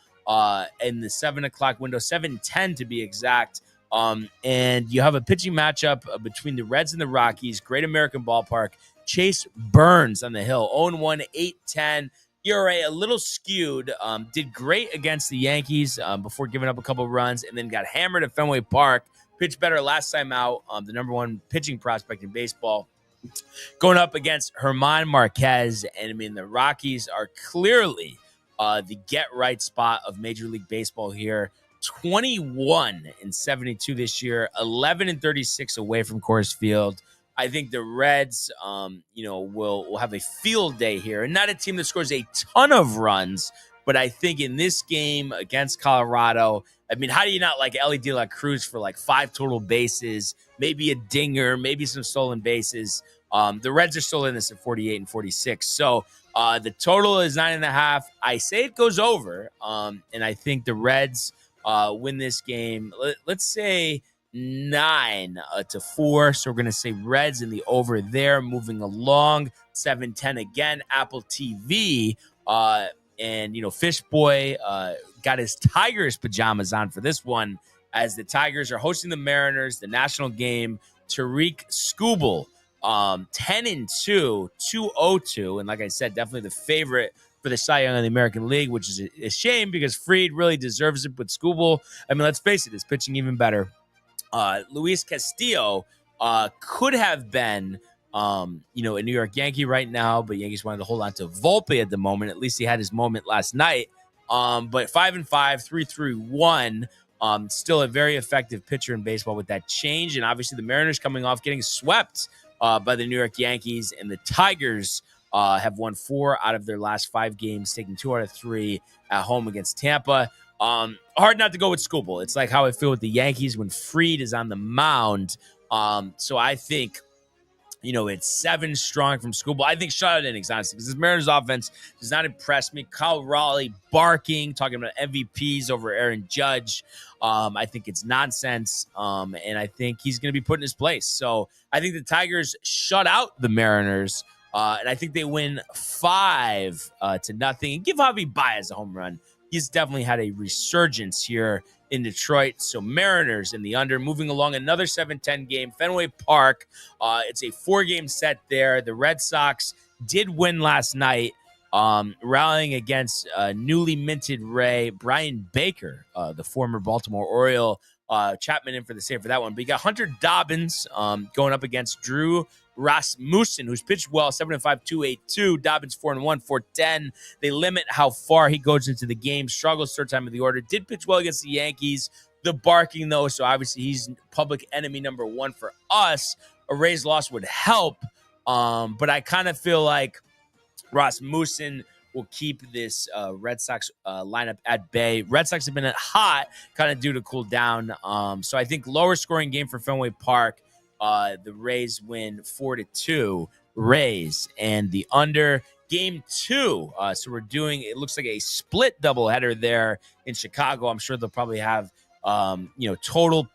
in the 7 o'clock window, 7:10 to be exact. And you have a pitching matchup between the Reds and the Rockies. Great American Ballpark. Chase Burns on the hill, 0-1, 8.10. ERA a little skewed. Did great against the Yankees before giving up a couple runs, and then got hammered at Fenway Park. Pitched better last time out. The number 1 pitching prospect in baseball. Going up against German Marquez. And I mean, the Rockies are clearly the get-right spot of Major League Baseball here. 21-72 this year, 11-36 away from Coors Field. I think the Reds, will have a field day here, and not a team that scores a ton of runs. But I think in this game against Colorado, I mean, how do you not like Ellie De La Cruz for like 5 total bases, maybe a dinger, maybe some stolen bases? The Reds are still in this at 48-46. So the total is 9.5. I say it goes over, and I think the Reds win this game. Let's say 9-4. So we're going to say Reds in the over there. Moving along, 7:10 again, Apple TV. And, Fish Boy got his Tigers pajamas on for this one as the Tigers are hosting the Mariners, the national game. Tariq Skubal, 10-2, 2.02. And like I said, definitely the favorite for the Cy Young in the American League, which is a shame because Fried really deserves it. But Skubal, I mean, let's face it, is pitching even better. Luis Castillo could have been, a New York Yankee right now, but Yankees wanted to hold on to Volpe at the moment. At least he had his moment last night. But 5-5, 3.31. Still a very effective pitcher in baseball with that change. And obviously the Mariners coming off getting swept by the New York Yankees, and the Tigers have won 4 out of their last 5 games, taking 2 out of 3 at home against Tampa. Hard not to go with Skubal. It's like how I feel with the Yankees when Fried is on the mound. So I think, it's 7 strong from Skubal. I think shutout innings, honestly, because this Mariners offense does not impress me. Kyle Raleigh barking, talking about MVPs over Aaron Judge. I think it's nonsense, and I think he's going to be put in his place. So I think the Tigers shut out the Mariners, and I think they win 5-0 and give Javi Baez a home run. He's definitely had a resurgence here in Detroit. So Mariners in the under. Moving along, another 7:10 game, Fenway Park. It's a 4-game set there. The Red Sox did win last night. rallying against newly minted Ray, Brian Baker, the former Baltimore Oriole. Chapman in for the save for that one. But you got Hunter Dobbins going up against Drew Rasmussen, who's pitched well, 7-5, 2.82. Dobbins 4-1, 4.10. They limit how far he goes into the game. Struggles third time of the order. Did pitch well against the Yankees. The barking, though, so obviously he's public enemy number one for us. A Rays loss would help, but I kind of feel like Rasmussen will keep this Red Sox lineup at bay. Red Sox have been hot, kind of due to cool down. So I think lower scoring game for Fenway Park. The Rays win 4-2. Rays and the under. Game 2. So we're doing, it looks like a split doubleheader there in Chicago. I'm sure they'll probably have total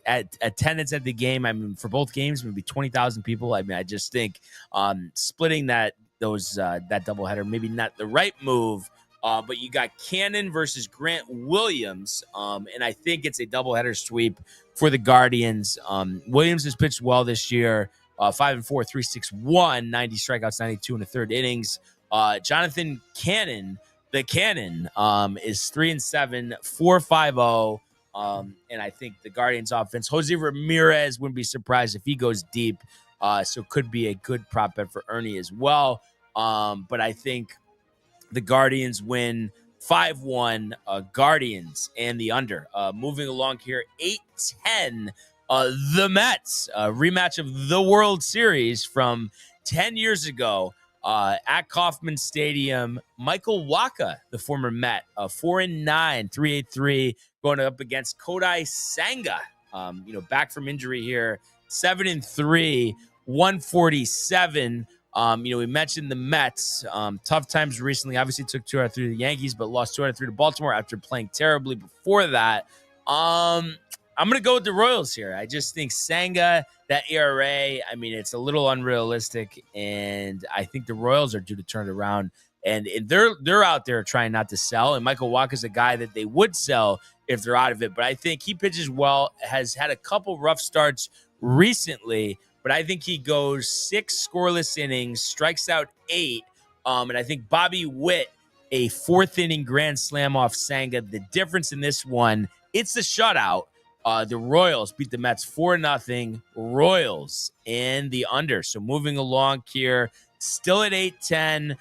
attendance at the game. I mean, for both games, maybe 20,000 people. I mean, I just think splitting that doubleheader, maybe not the right move. But you got Cannon versus Grant Williams, and I think it's a doubleheader sweep for the Guardians. Williams has pitched well this year, 5-4, 3.61, 90 strikeouts, 92 in the third innings. Jonathan Cannon, the Cannon, is 3-7, 4.50. And I think the Guardians offense, Jose Ramirez, wouldn't be surprised if he goes deep. So could be a good prop bet for Ernie as well. But I think the Guardians win 5-1, Guardians and the under. Moving along here, 8-10, the Mets, rematch of the World Series from 10 years ago. At Kauffman Stadium, Michael Wacha, the former Met, 4-9, 3.83, going up against Kodai Senga, back from injury here, 7-3, 147. We mentioned the Mets, tough times recently. Obviously took 2 out of 3 to the Yankees, but lost 2 out of 3 to Baltimore after playing terribly before that. I'm going to go with the Royals here. I just think Senga, that ERA, I mean, it's a little unrealistic, and I think the Royals are due to turn it around. And they're out there trying not to sell, and Michael Wacha is a guy that they would sell if they're out of it. But I think he pitches well, has had a couple rough starts recently, but I think he goes 6 scoreless innings, strikes out 8, and I think Bobby Witt, a 4th-inning grand slam off Senga. The difference in this one, it's a shutout. The Royals beat the Mets 4-0. Royals and the under. So moving along here, still at 8-10.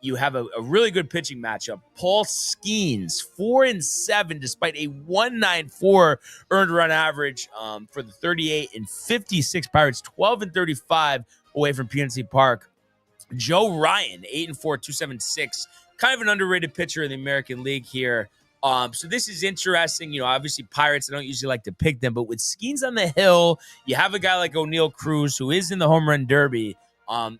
You have a really good pitching matchup. Paul Skeens, 4-7, despite a 1.94 earned run average for the 38-56 Pirates, 12-35 away from PNC Park. Joe Ryan, 8-4, 2.76, kind of an underrated pitcher in the American League here. So this is interesting. Obviously Pirates, I don't usually like to pick them, but with Skeens on the hill, you have a guy like O'Neal Cruz who is in the home run derby.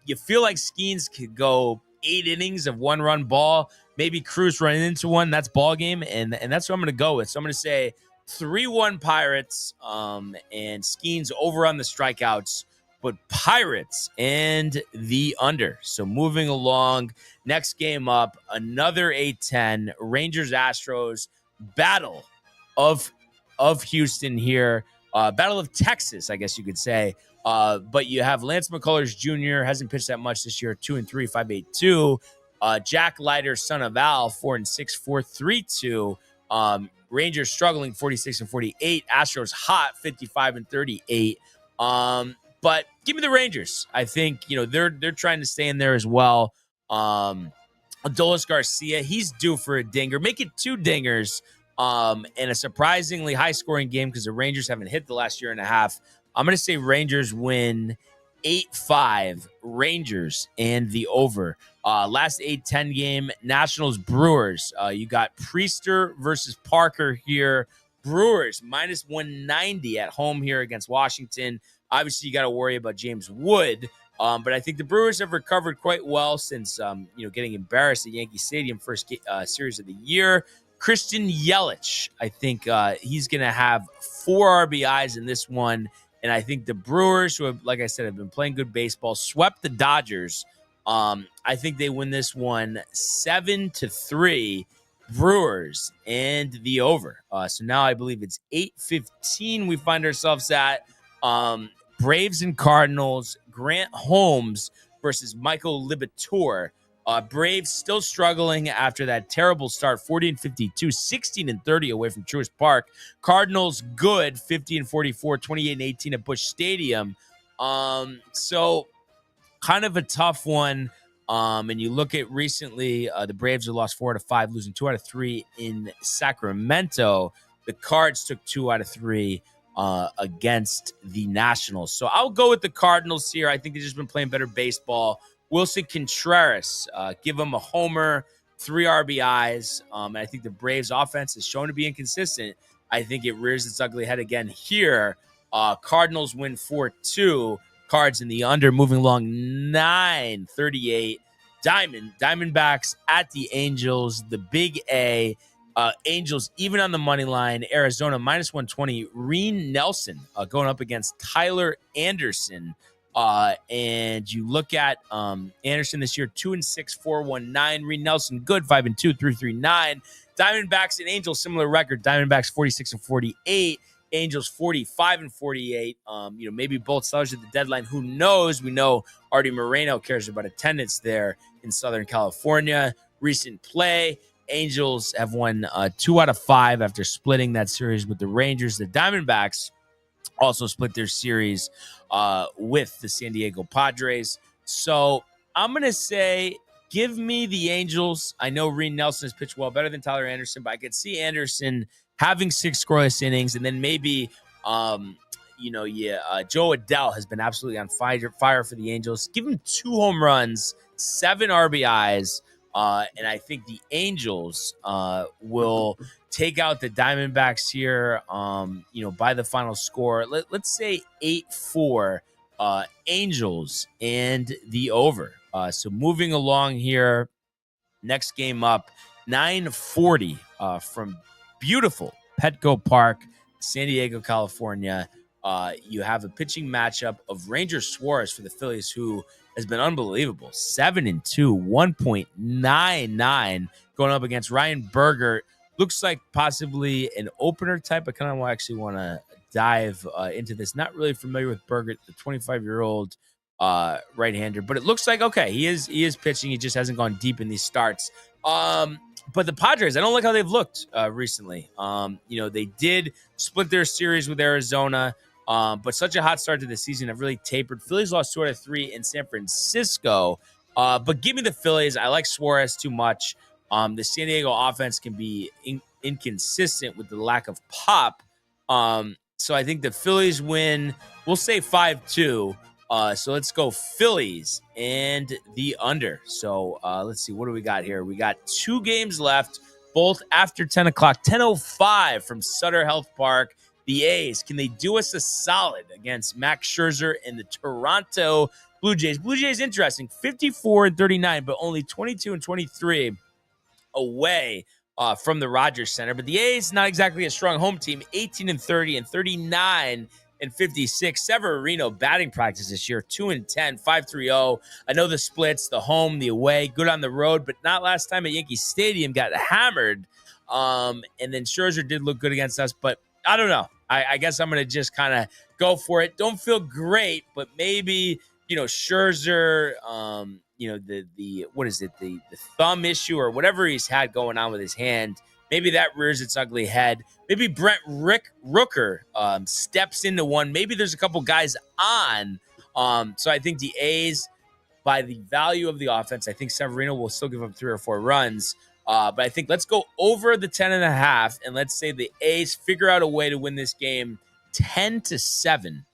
You feel like Skeens could go 8 innings of 1-run ball, maybe Cruz running into one. That's ball game, and that's what I'm going to go with. So I'm going to say 3-1 Pirates, and Skeens over on the strikeouts, but Pirates and the under. So moving along, next game up, another 8-10, Rangers-Astros, battle of Houston here, battle of Texas, I guess you could say. But you have Lance McCullers Jr., hasn't pitched that much this year, 2-3, 5.82. Jack Leiter, son of Al, 4-6, 4.32. Rangers struggling, 46-48. Astros hot, 55-38. But give me the Rangers. I think, they're trying to stay in there as well. Adolis Garcia, he's due for a dinger. Make it 2 dingers and a surprisingly high-scoring game because the Rangers haven't hit the last year and a half. I'm going to say Rangers win 8-5. Rangers and the over. Last 8-10 game, Nationals Brewers. You got Priester versus Parker here. Brewers minus 190 at home here against Washington. Obviously, you got to worry about James Wood, but I think the Brewers have recovered quite well since getting embarrassed at Yankee Stadium first series of the year. Christian Yelich, I think he's going to have 4 RBIs in this one, and I think the Brewers, who have, like I said, have been playing good baseball, swept the Dodgers. I think they win this one 7-3. Brewers and the over. So now I believe it's 8:15 we find ourselves at. Braves and Cardinals, Grant Holmes versus Michael Libator. Braves still struggling after that terrible start, 40-52, 16-30 away from Truist Park. Cardinals good, 50-44, 28-18 at Busch Stadium. So kind of a tough one. And you look at recently, the Braves have lost 4 out of 5, losing 2 out of 3 in Sacramento. The Cards took 2 out of 3 against the Nationals. So I'll go with the Cardinals here. I think they've just been playing better baseball. Wilson Contreras, give him a homer, 3 RBIs. And I think the Braves offense is shown to be inconsistent. I think it rears its ugly head again here. Cardinals win 4-2. Cards in the under, moving along 9-38. Diamondbacks at the Angels, the big A. Angels even on the money line. Arizona -120. Reen Nelson going up against Tyler Anderson. And you look at Anderson this year, 2-6, 4.19. Reen Nelson good, 5-2, 3.39. Diamondbacks and Angels similar record. Diamondbacks 46-48. Angels 45-48. Maybe both sellers at the deadline. Who knows? We know Artie Moreno cares about attendance there in Southern California. Recent play, Angels have won 2 out of 5 after splitting that series with the Rangers. The Diamondbacks also split their series with the San Diego Padres. So I'm going to say, give me the Angels. I know Reen Nelson has pitched well, better than Tyler Anderson, but I could see Anderson having 6 scoreless innings, and then maybe, Joe Adell has been absolutely on fire for the Angels. Give him 2 home runs, 7 RBIs, and I think the Angels will take out the Diamondbacks here, by the final score. Let's say 8-4, Angels and the over. So moving along here, next game up, 9:40 from beautiful Petco Park, San Diego, California. You have a pitching matchup of Ranger Suarez for the Phillies, who has been unbelievable. 7-2, 1.99, going up against Ryan Berger. Looks like possibly an opener type. I kind of actually want to dive into this. Not really familiar with Berger, the 25-year-old right-hander, but it looks like, okay, he is pitching. He just hasn't gone deep in these starts. But the Padres, I don't like how they've looked recently. They did split their series with Arizona, but such a hot start to the season have really tapered. Phillies lost 2 out of 3 in San Francisco. But give me the Phillies. I like Suarez too much. The San Diego offense can be inconsistent with the lack of pop. So I think the Phillies win. We'll say 5-2. So let's go Phillies and the under. So let's see. What do we got here? We got 2 games left, both after 10 o'clock. 10:05 from Sutter Health Park. The A's, can they do us a solid against Max Scherzer and the Toronto Blue Jays? Blue Jays, interesting. 54-39, but only 22-23 away from the Rogers Center. But the A's, not exactly a strong home team. 18-30 and 39-56. Severino batting practice this year, 2-10, 5.30. I know the splits, the home, the away, good on the road, but not last time at Yankee Stadium, got hammered. And then Scherzer did look good against us, but I don't know. I guess I'm going to just kind of go for it. Don't feel great, but maybe, Scherzer, the what is it? The thumb issue or whatever he's had going on with his hand. Maybe that rears its ugly head. Maybe Brent Rooker steps into one. Maybe there's a couple guys on. So I think the A's, by the value of the offense, I think Severino will still give up 3 or 4 runs. But I think let's go over the 10.5, and let's say the A's figure out a way to win this game 10-7.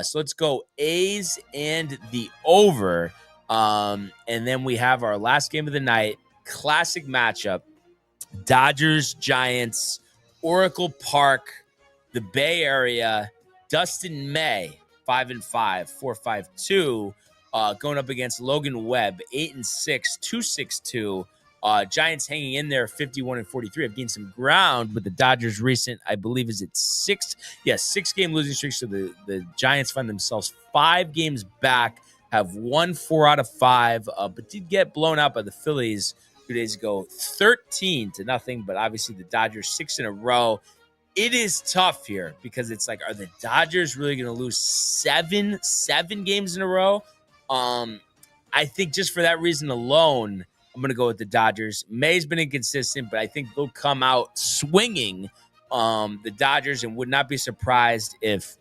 So let's go A's and the over. And then we have our last game of the night, classic matchup. Dodgers, Giants, Oracle Park, the Bay Area. Dustin May, 5-5, 4.52, going up against Logan Webb, 8-6, 2.62. Giants hanging in there, 51-43. Have gained some ground, but the Dodgers recent, I believe, is it 6-game losing streak. So the Giants find themselves 5 games back, have won 4 out of 5, but did get blown out by the Phillies 2 days ago, 13-0. But obviously the Dodgers 6 in a row. It is tough here because it's like, are the Dodgers really going to lose seven games in a row? I think just for that reason alone, I'm going to go with the Dodgers. May's been inconsistent, but I think they'll come out swinging the Dodgers, and would not be surprised if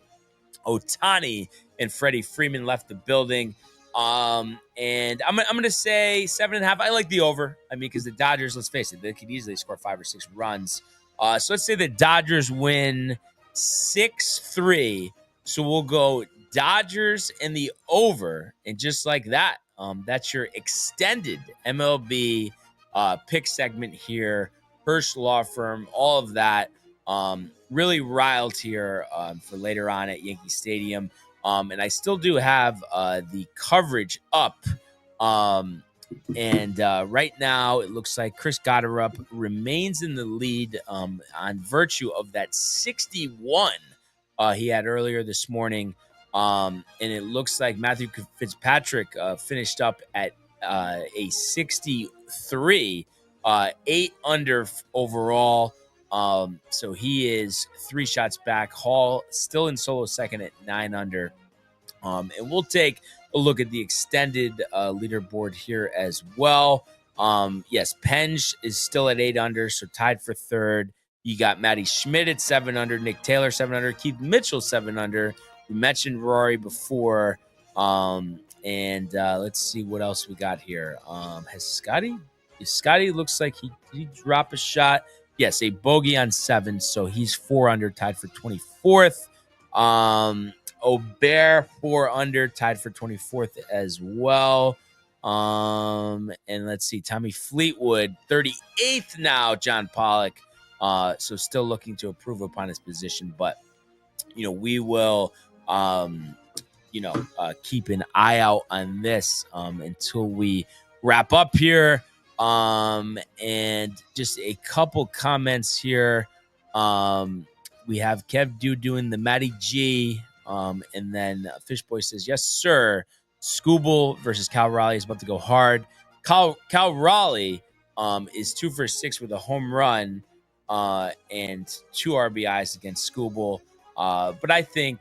Ohtani and Freddie Freeman left the building. And I'm going to say 7.5. I like the over. I mean, because the Dodgers, let's face it, they could easily score 5 or 6 runs. So let's say the Dodgers win 6-3. So we'll go Dodgers and the over. And just like that, that's your extended MLB pick segment here. Hirsch Law Firm, all of that. Really riled here for later on at Yankee Stadium. And I still do have the coverage up. And right now, it looks like Chris Gotterup remains in the lead on virtue of that 61 he had earlier this morning. And it looks like Matthew Fitzpatrick finished up at a 63, 8 under overall. So he is 3 shots back. Hall still in solo second at 9 under. And we'll take a look at the extended leaderboard here as well. Yes, Penge is still at 8 under, so tied for third. You got Matty Schmidt at 7 under, Nick Taylor 7 under, Keith Mitchell 7 under. We mentioned Rory before. And let's see what else we got here. Has Scotty looks like he dropped a shot. Yes, a bogey on 7, so he's 4 under, tied for 24th. Aubert 4 under, tied for 24th as well. And let's see, Tommy Fleetwood 38th now. John Pollock, so still looking to improve upon his position, but we will keep an eye out on this until we wrap up here. And just a couple comments here. We have Kev Du doing the Matty G. And then Fishboy says, yes, sir. Scooble versus Cal Raleigh is about to go hard. Cal Raleigh is 2 for 6 with a home run and 2 RBIs against Scooble. But I think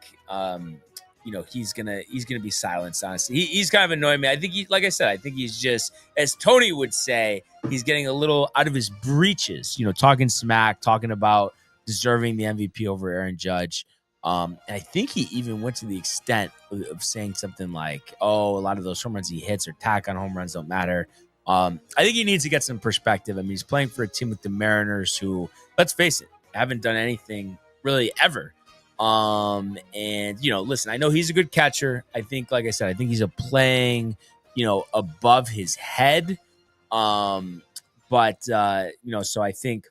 he's gonna be silenced. Honestly, he's kind of annoying me. I think like I said, I think he's just, as Tony would say, he's getting a little out of his breeches. Talking smack, talking about deserving the MVP over Aaron Judge. And I think he even went to the extent of saying something like, "Oh, a lot of those home runs he hits or tack on home runs don't matter." I think he needs to get some perspective. I mean, he's playing for a team with the Mariners, who, let's face it, haven't done anything really ever. And listen, I know he's a good catcher. I think, like I said, I think he's playing, above his head. So I think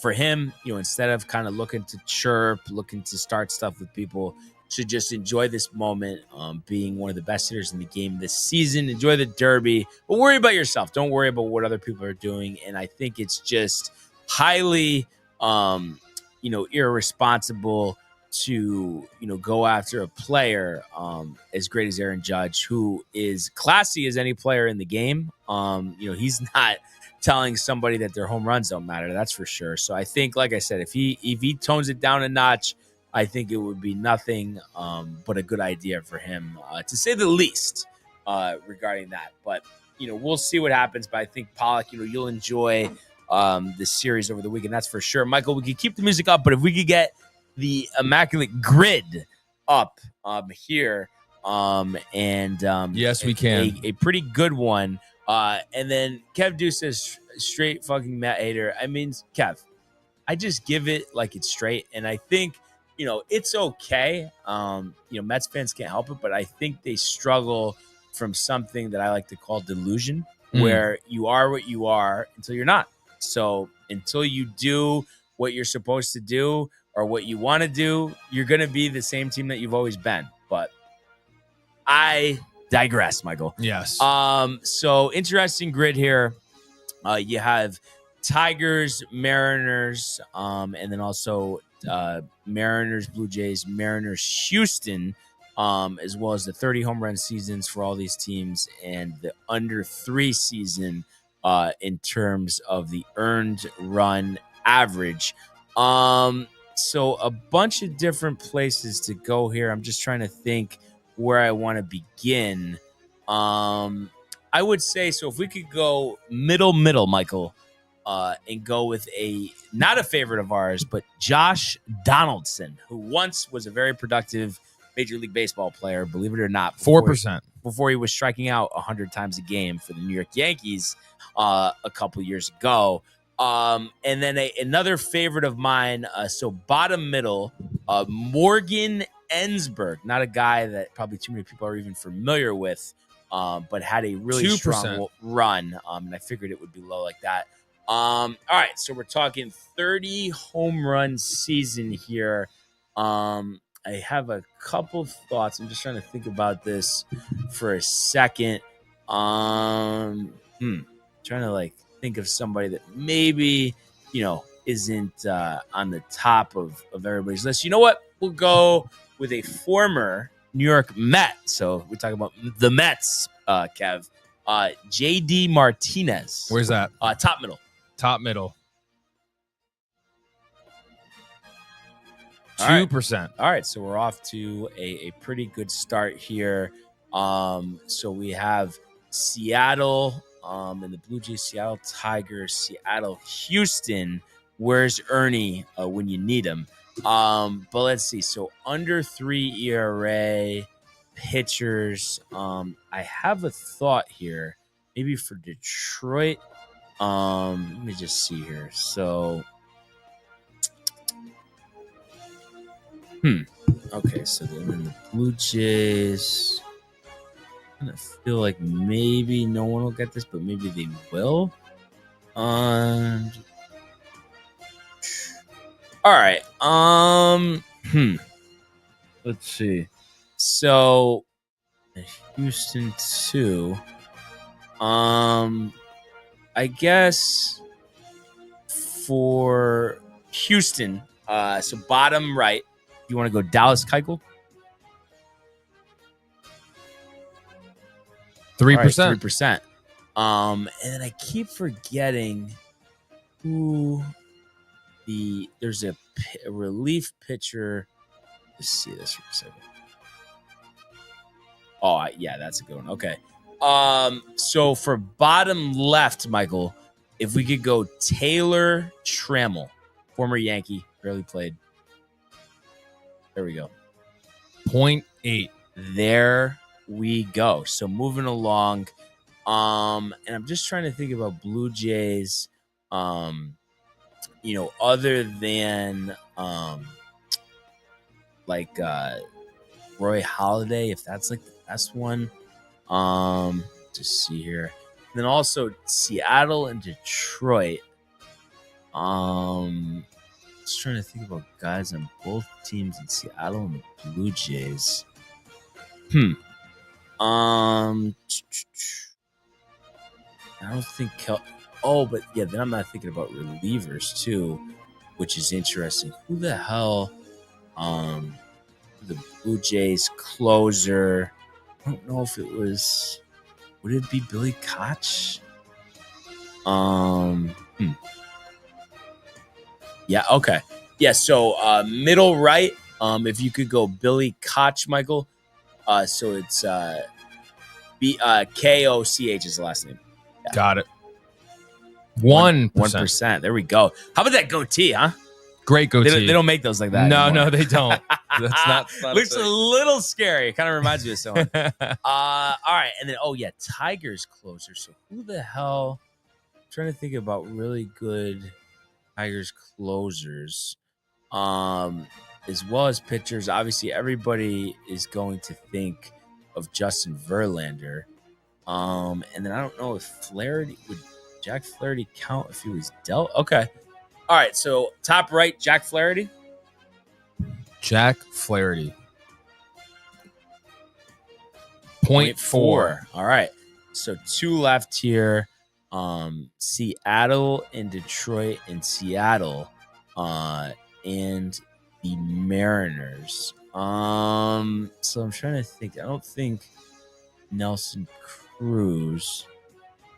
for him, instead of kind of looking to chirp, looking to start stuff with people, should just enjoy this moment, being one of the best hitters in the game this season. Enjoy the Derby, but worry about yourself. Don't worry about what other people are doing. And I think it's just highly, irresponsible to, go after a player as great as Aaron Judge, who is classy as any player in the game. He's not telling somebody that their home runs don't matter. That's for sure. So I think, like I said, if he tones it down a notch, I think it would be nothing but a good idea for him, to say the least, regarding that. But, we'll see what happens. But I think, Pollock, you'll enjoy this series over the weekend. That's for sure. Michael, we could keep the music up, but if we could get the immaculate grid up here, yes, we can. A pretty good one. And then Kev Du says, straight fucking Matt hater. I mean, Kev, I just give it like it's straight. And I think, it's okay. Mets fans can't help it, but I think they struggle from something that I like to call delusion, where you are what you are until you're not. So until you do what you're supposed to do or what you want to do, you're going to be the same team that you've always been. But I digress, Michael. Yes. So interesting grid here. You have Tigers, Mariners, and then also Mariners, Blue Jays, Mariners, Houston, as well as the 30 home run seasons for all these teams and the under 3 season in terms of the earned run average. So a bunch of different places to go here. I'm just trying to think where I want to begin. I would say so. If we could go middle, Michael, and go with not a favorite of ours, but Josh Donaldson, who once was a very productive Major League Baseball player, believe it or not. 4%. Before he was striking out 100 times a game for the New York Yankees a couple years ago. And then another favorite of mine, so bottom middle, Morgan Ensberg, not a guy that probably too many people are even familiar with, but had a really 2%. strong run, and I figured it would be low like that. All right, so we're talking 30 home run season here. I have a couple thoughts. I'm just trying to think about this for a second. Trying to think of somebody that maybe, isn't on the top of everybody's list. You know what? We'll go with a former New York Met. So we're talking about the Mets, Kev. JD Martinez. Where's that? Top middle. Top middle. All right. 2%. All right, so we're off to a pretty good start here. So we have Seattle and the Blue Jays, Seattle Tigers, Seattle, Houston. Where's Ernie when you need him? But let's see. So under 3 ERA pitchers. I have a thought here, maybe for Detroit. Let me just see here. So. Okay, so then in the Blue Jays, I feel like maybe no one will get this, but maybe they will. All right. Let's see. So Houston 2. I guess for Houston, so bottom right. You want to go Dallas Keuchel? 3%. 3%. And then I keep forgetting who there's a relief pitcher. Let's see this for a second. Oh, yeah, that's a good one. Okay. So for bottom left, Michael, if we could go Taylor Trammell, former Yankee, barely played. There we go. 0.8. There we go. So moving along. And I'm just trying to think about Blue Jays, other than Roy Halladay, if that's like the best one. Just see here. And then also Seattle and Detroit. Just trying to think about guys on both teams in Seattle and the Blue Jays. I don't think but yeah, then I'm not thinking about relievers too, which is interesting. Who the hell? The Blue Jays closer. I don't know if it was. Would it be Billy Koch? Yeah, okay. Yeah, so middle right, if you could go Billy Koch, Michael. So it's Koch is the last name. Yeah. Got it. 1%. 1%. There we go. How about that goatee, huh? Great goatee. They don't make those like that anymore. No, they don't. That's not looks a little scary. It kind of reminds me of someone. All right, and then Tigers closer. So who the hell? I'm trying to think about really good Tigers closers, as well as pitchers. Obviously, everybody is going to think of Justin Verlander. And then I don't know if Jack Flaherty count if he was dealt. Okay. All right. So top right, Jack Flaherty. Jack Flaherty. 0.4. All right. So 2 left here. Seattle and Detroit and Seattle, and the Mariners. So I'm trying to think. I don't think Nelson Cruz.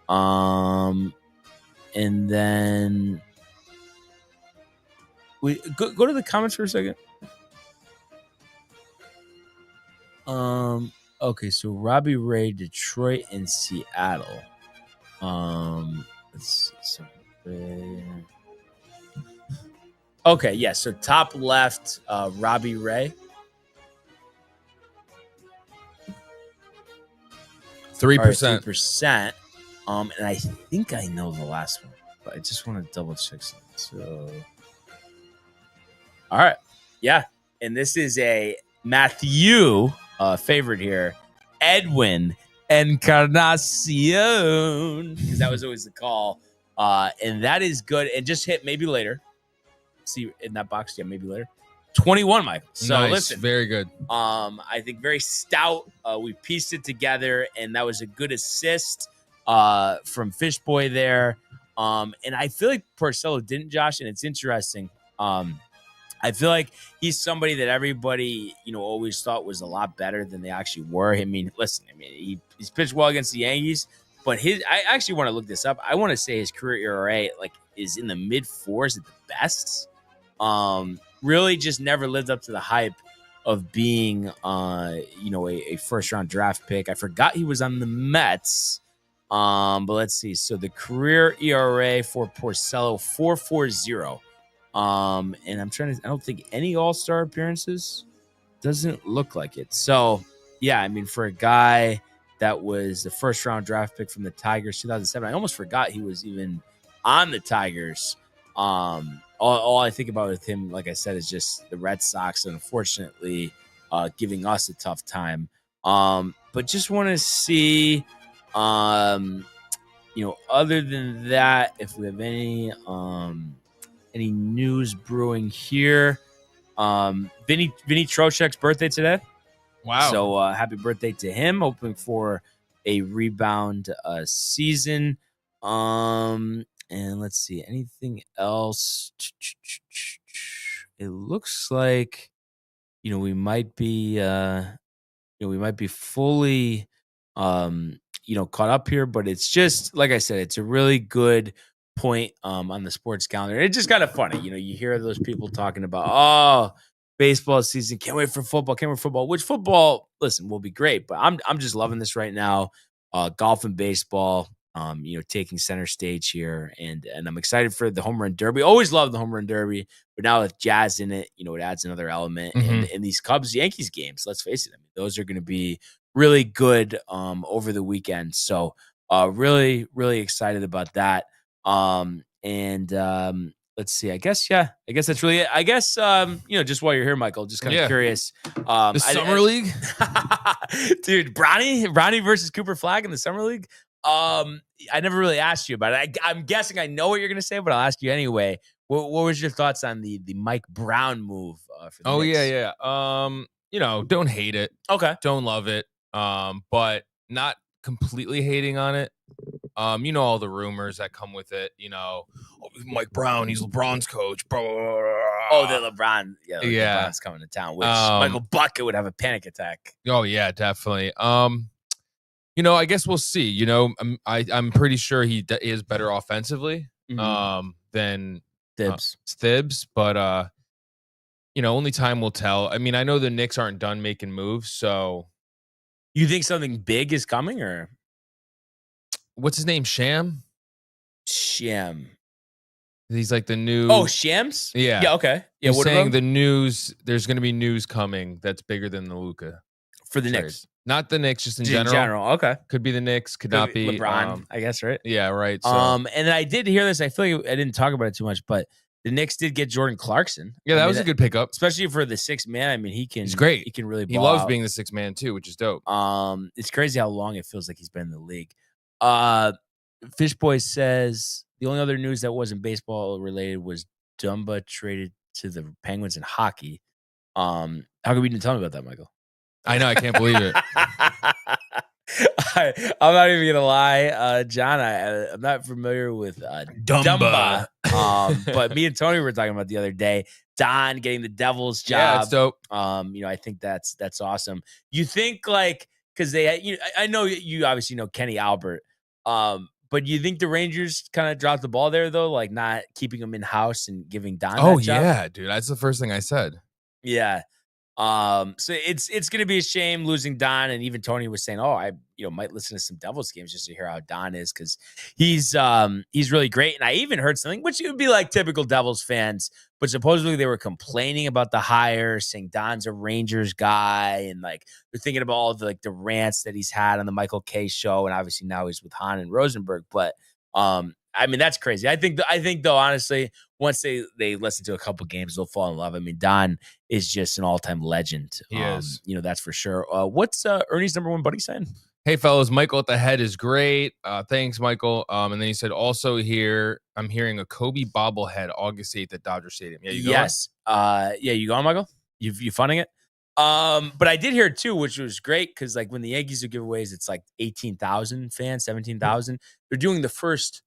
And then we go to the comments for a second. Okay, so Robbie Ray, Detroit, and Seattle. Let's see. Okay, yeah. So top left, Robbie Ray. 3%. 3%. And I think I know the last one, but I just want to double check something. So, all right, yeah. And this is a Matthew favorite here, Edwin Encarnacion, because that was always the call. And that is good. And just hit maybe later. See in that box, yeah, maybe later. 21, Michael. So nice. Listen, Very good. I think very stout. We pieced it together, and that was a good assist from Fishboy there. And I feel like Porcello didn't, Josh, and it's interesting. I feel like he's somebody that everybody, always thought was a lot better than they actually were. I mean, listen, he's pitched well against the Yankees, but I actually want to look this up. I want to say his career ERA is in the mid 4s at the best. Really just never lived up to the hype of being, a first-round draft pick. I forgot he was on the Mets. But let's see. So the career ERA for Porcello, 4.40. And I don't think any All-Star appearances. Doesn't look like it. So, yeah, I mean, for a guy that was the first-round draft pick from the Tigers, 2007, I almost forgot he was even on the Tigers. All I think about with him, like I said, is just the Red Sox, unfortunately, giving us a tough time. But just want to see, other than that, if we have any news brewing here. Vinny Trocheck's birthday today. Wow. So happy birthday to him. Hoping for a rebound season. And let's see, anything else? It looks like, we might be fully, caught up here, but it's just, like I said, it's a really good point on the sports calendar. It's just kind of funny. You hear those people talking about, baseball season. Can't wait for football. Which football, listen, will be great, but I'm just loving this right now. Golf and baseball. Taking center stage here, and I'm excited for the home run derby. Always loved the home run derby, but now with Jazz in it, it adds another element. Mhm. And these Cubs-Yankees games, let's face it, those are going to be really good over the weekend. So really, really excited about that. Let's see. I guess that's really it. I guess just while you're here, Michael, just kind of curious. The Summer League, dude, Bronny versus Cooper Flagg in the Summer League. I never really asked you about it. I'm guessing I know what you're going to say, but I'll ask you anyway. What was your thoughts on the Mike Brown move? For the Knicks? Yeah. Don't hate it. Okay. Don't love it. But not completely hating on it. All the rumors that come with it. Mike Brown, he's LeBron's coach. Blah, blah, blah, blah. Oh, the LeBron. Yeah. LeBron's coming to town, which Michael Bucket would have a panic attack. Oh yeah, definitely. I guess we'll see. I'm pretty sure he is better offensively than Thibs, but only time will tell. I mean, I know the Knicks aren't done making moves, so you think something big is coming, or what's his name? Sham. He's like the new. Oh, Shams. Yeah. Yeah. Okay. Yeah. He's saying the news. There's going to be news coming that's bigger than the Luka for the trade. Knicks. Not the Knicks, just in general. Okay. Could be the Knicks, could not be LeBron, I guess, right? Yeah, right. So. And I did hear this. I feel like I didn't talk about it too much, but the Knicks did get Jordan Clarkson. Yeah, that was a good pickup. Especially for the sixth man. I mean, he's great. He can really ball He loves out. being the sixth man too, which is dope. It's crazy how long it feels like he's been in the league. Fishboy says the only other news that wasn't baseball related was Dumba traded to the Penguins in hockey. How come you didn't tell me about that, Michael? I know, I can't believe it. I'm not even gonna lie, John. I'm not familiar with Dumba. But me and Tony were talking about the other day. Don getting the Devils job. Yeah, it's dope. I think that's awesome. You think because they, I know you obviously know Kenny Albert. But you think the Rangers kind of dropped the ball there though, like not keeping him in house and giving Don? Oh that job? yeah, dude. That's the first thing I said. Yeah. So it's going to be a shame losing Don, and even Tony was saying, "Oh, I might listen to some Devils games just to hear how Don is because he's really great." And I even heard something which would be like typical Devils fans, but supposedly they were complaining about the hire, saying Don's a Rangers guy, and like they're thinking about all the the rants that he's had on the Michael Kay show, and obviously now he's with Hahn and Rosenberg. But I mean, that's crazy. I think though, honestly, once they listen to a couple games, they'll fall in love. I mean, Don is just an all-time legend. He is. That's for sure. What's Ernie's number one buddy saying? Hey, fellas, Michael at the head is great. Thanks, Michael. And then he said, also here, I'm hearing a Kobe bobblehead August 8th at Dodger Stadium. Yeah, you going? Yes. You going, Michael? You funding it? But I did hear it too, which was great because like when the Yankees do giveaways, it's like 18,000 fans, 17,000. They're doing the first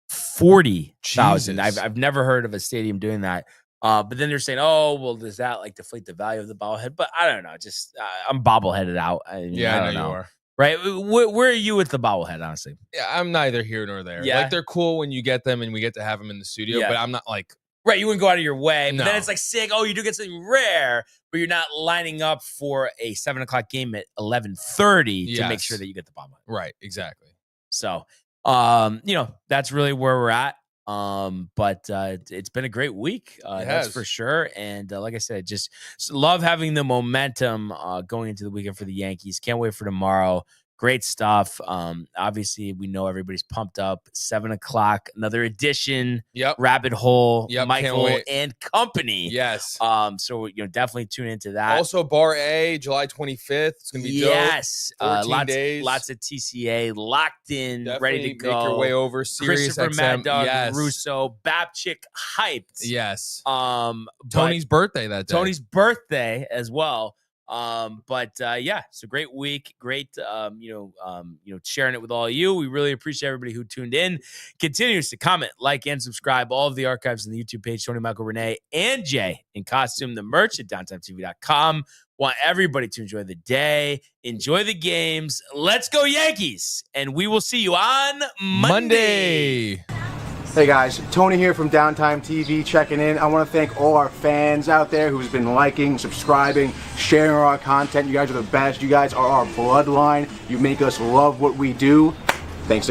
40,000. I've never heard of a stadium doing that. But then they're saying, oh, well, does that like deflate the value of the bobblehead? But I don't know. Just I'm bobbleheaded out. I know you are. Right? Where are you with the bobblehead, honestly? Yeah, I'm neither here nor there. Yeah. Like they're cool when you get them and we get to have them in the studio, but I'm not like right. You wouldn't go out of your way. But No. then it's like sick. Oh, you do get something rare, but you're not lining up for a 7:00 game at 11:30 to make sure that you get the bobblehead. Right. Exactly. So, that's really where we're at. But it's been a great week. That's for sure. And like I said, just love having the momentum going into the weekend for the Yankees. Can't wait for tomorrow. Great stuff. Obviously, we know everybody's pumped up. 7:00, another edition. Yep. Rabbit Hole. Yep. Michael and company. Yes. So definitely tune into that. Also, Bar A, July 25th. It's gonna be dope. Yes. 14 days. Lots of TCA locked in, Definitely ready to go. Make your way over. Sirius Christopher XM. Mad Dog, Yes. Russo, Babchick hyped. Yes. Tony's birthday that day. Tony's birthday as well. So great week, great, sharing it with all of you. We really appreciate everybody who tuned in, continues to comment, like, and subscribe. All of the archives on the YouTube page, Tony, Michael, Renee, and Jay in costume, the merch at DowntimeTV.com. Want everybody to enjoy the day, enjoy the games. Let's go Yankees. And we will see you on Monday. Hey guys, Tony here from Downtime TV checking in. I want to thank all our fans out there who's been liking, subscribing, sharing our content. You guys are the best. You guys are our bloodline. You make us love what we do. Thanks again.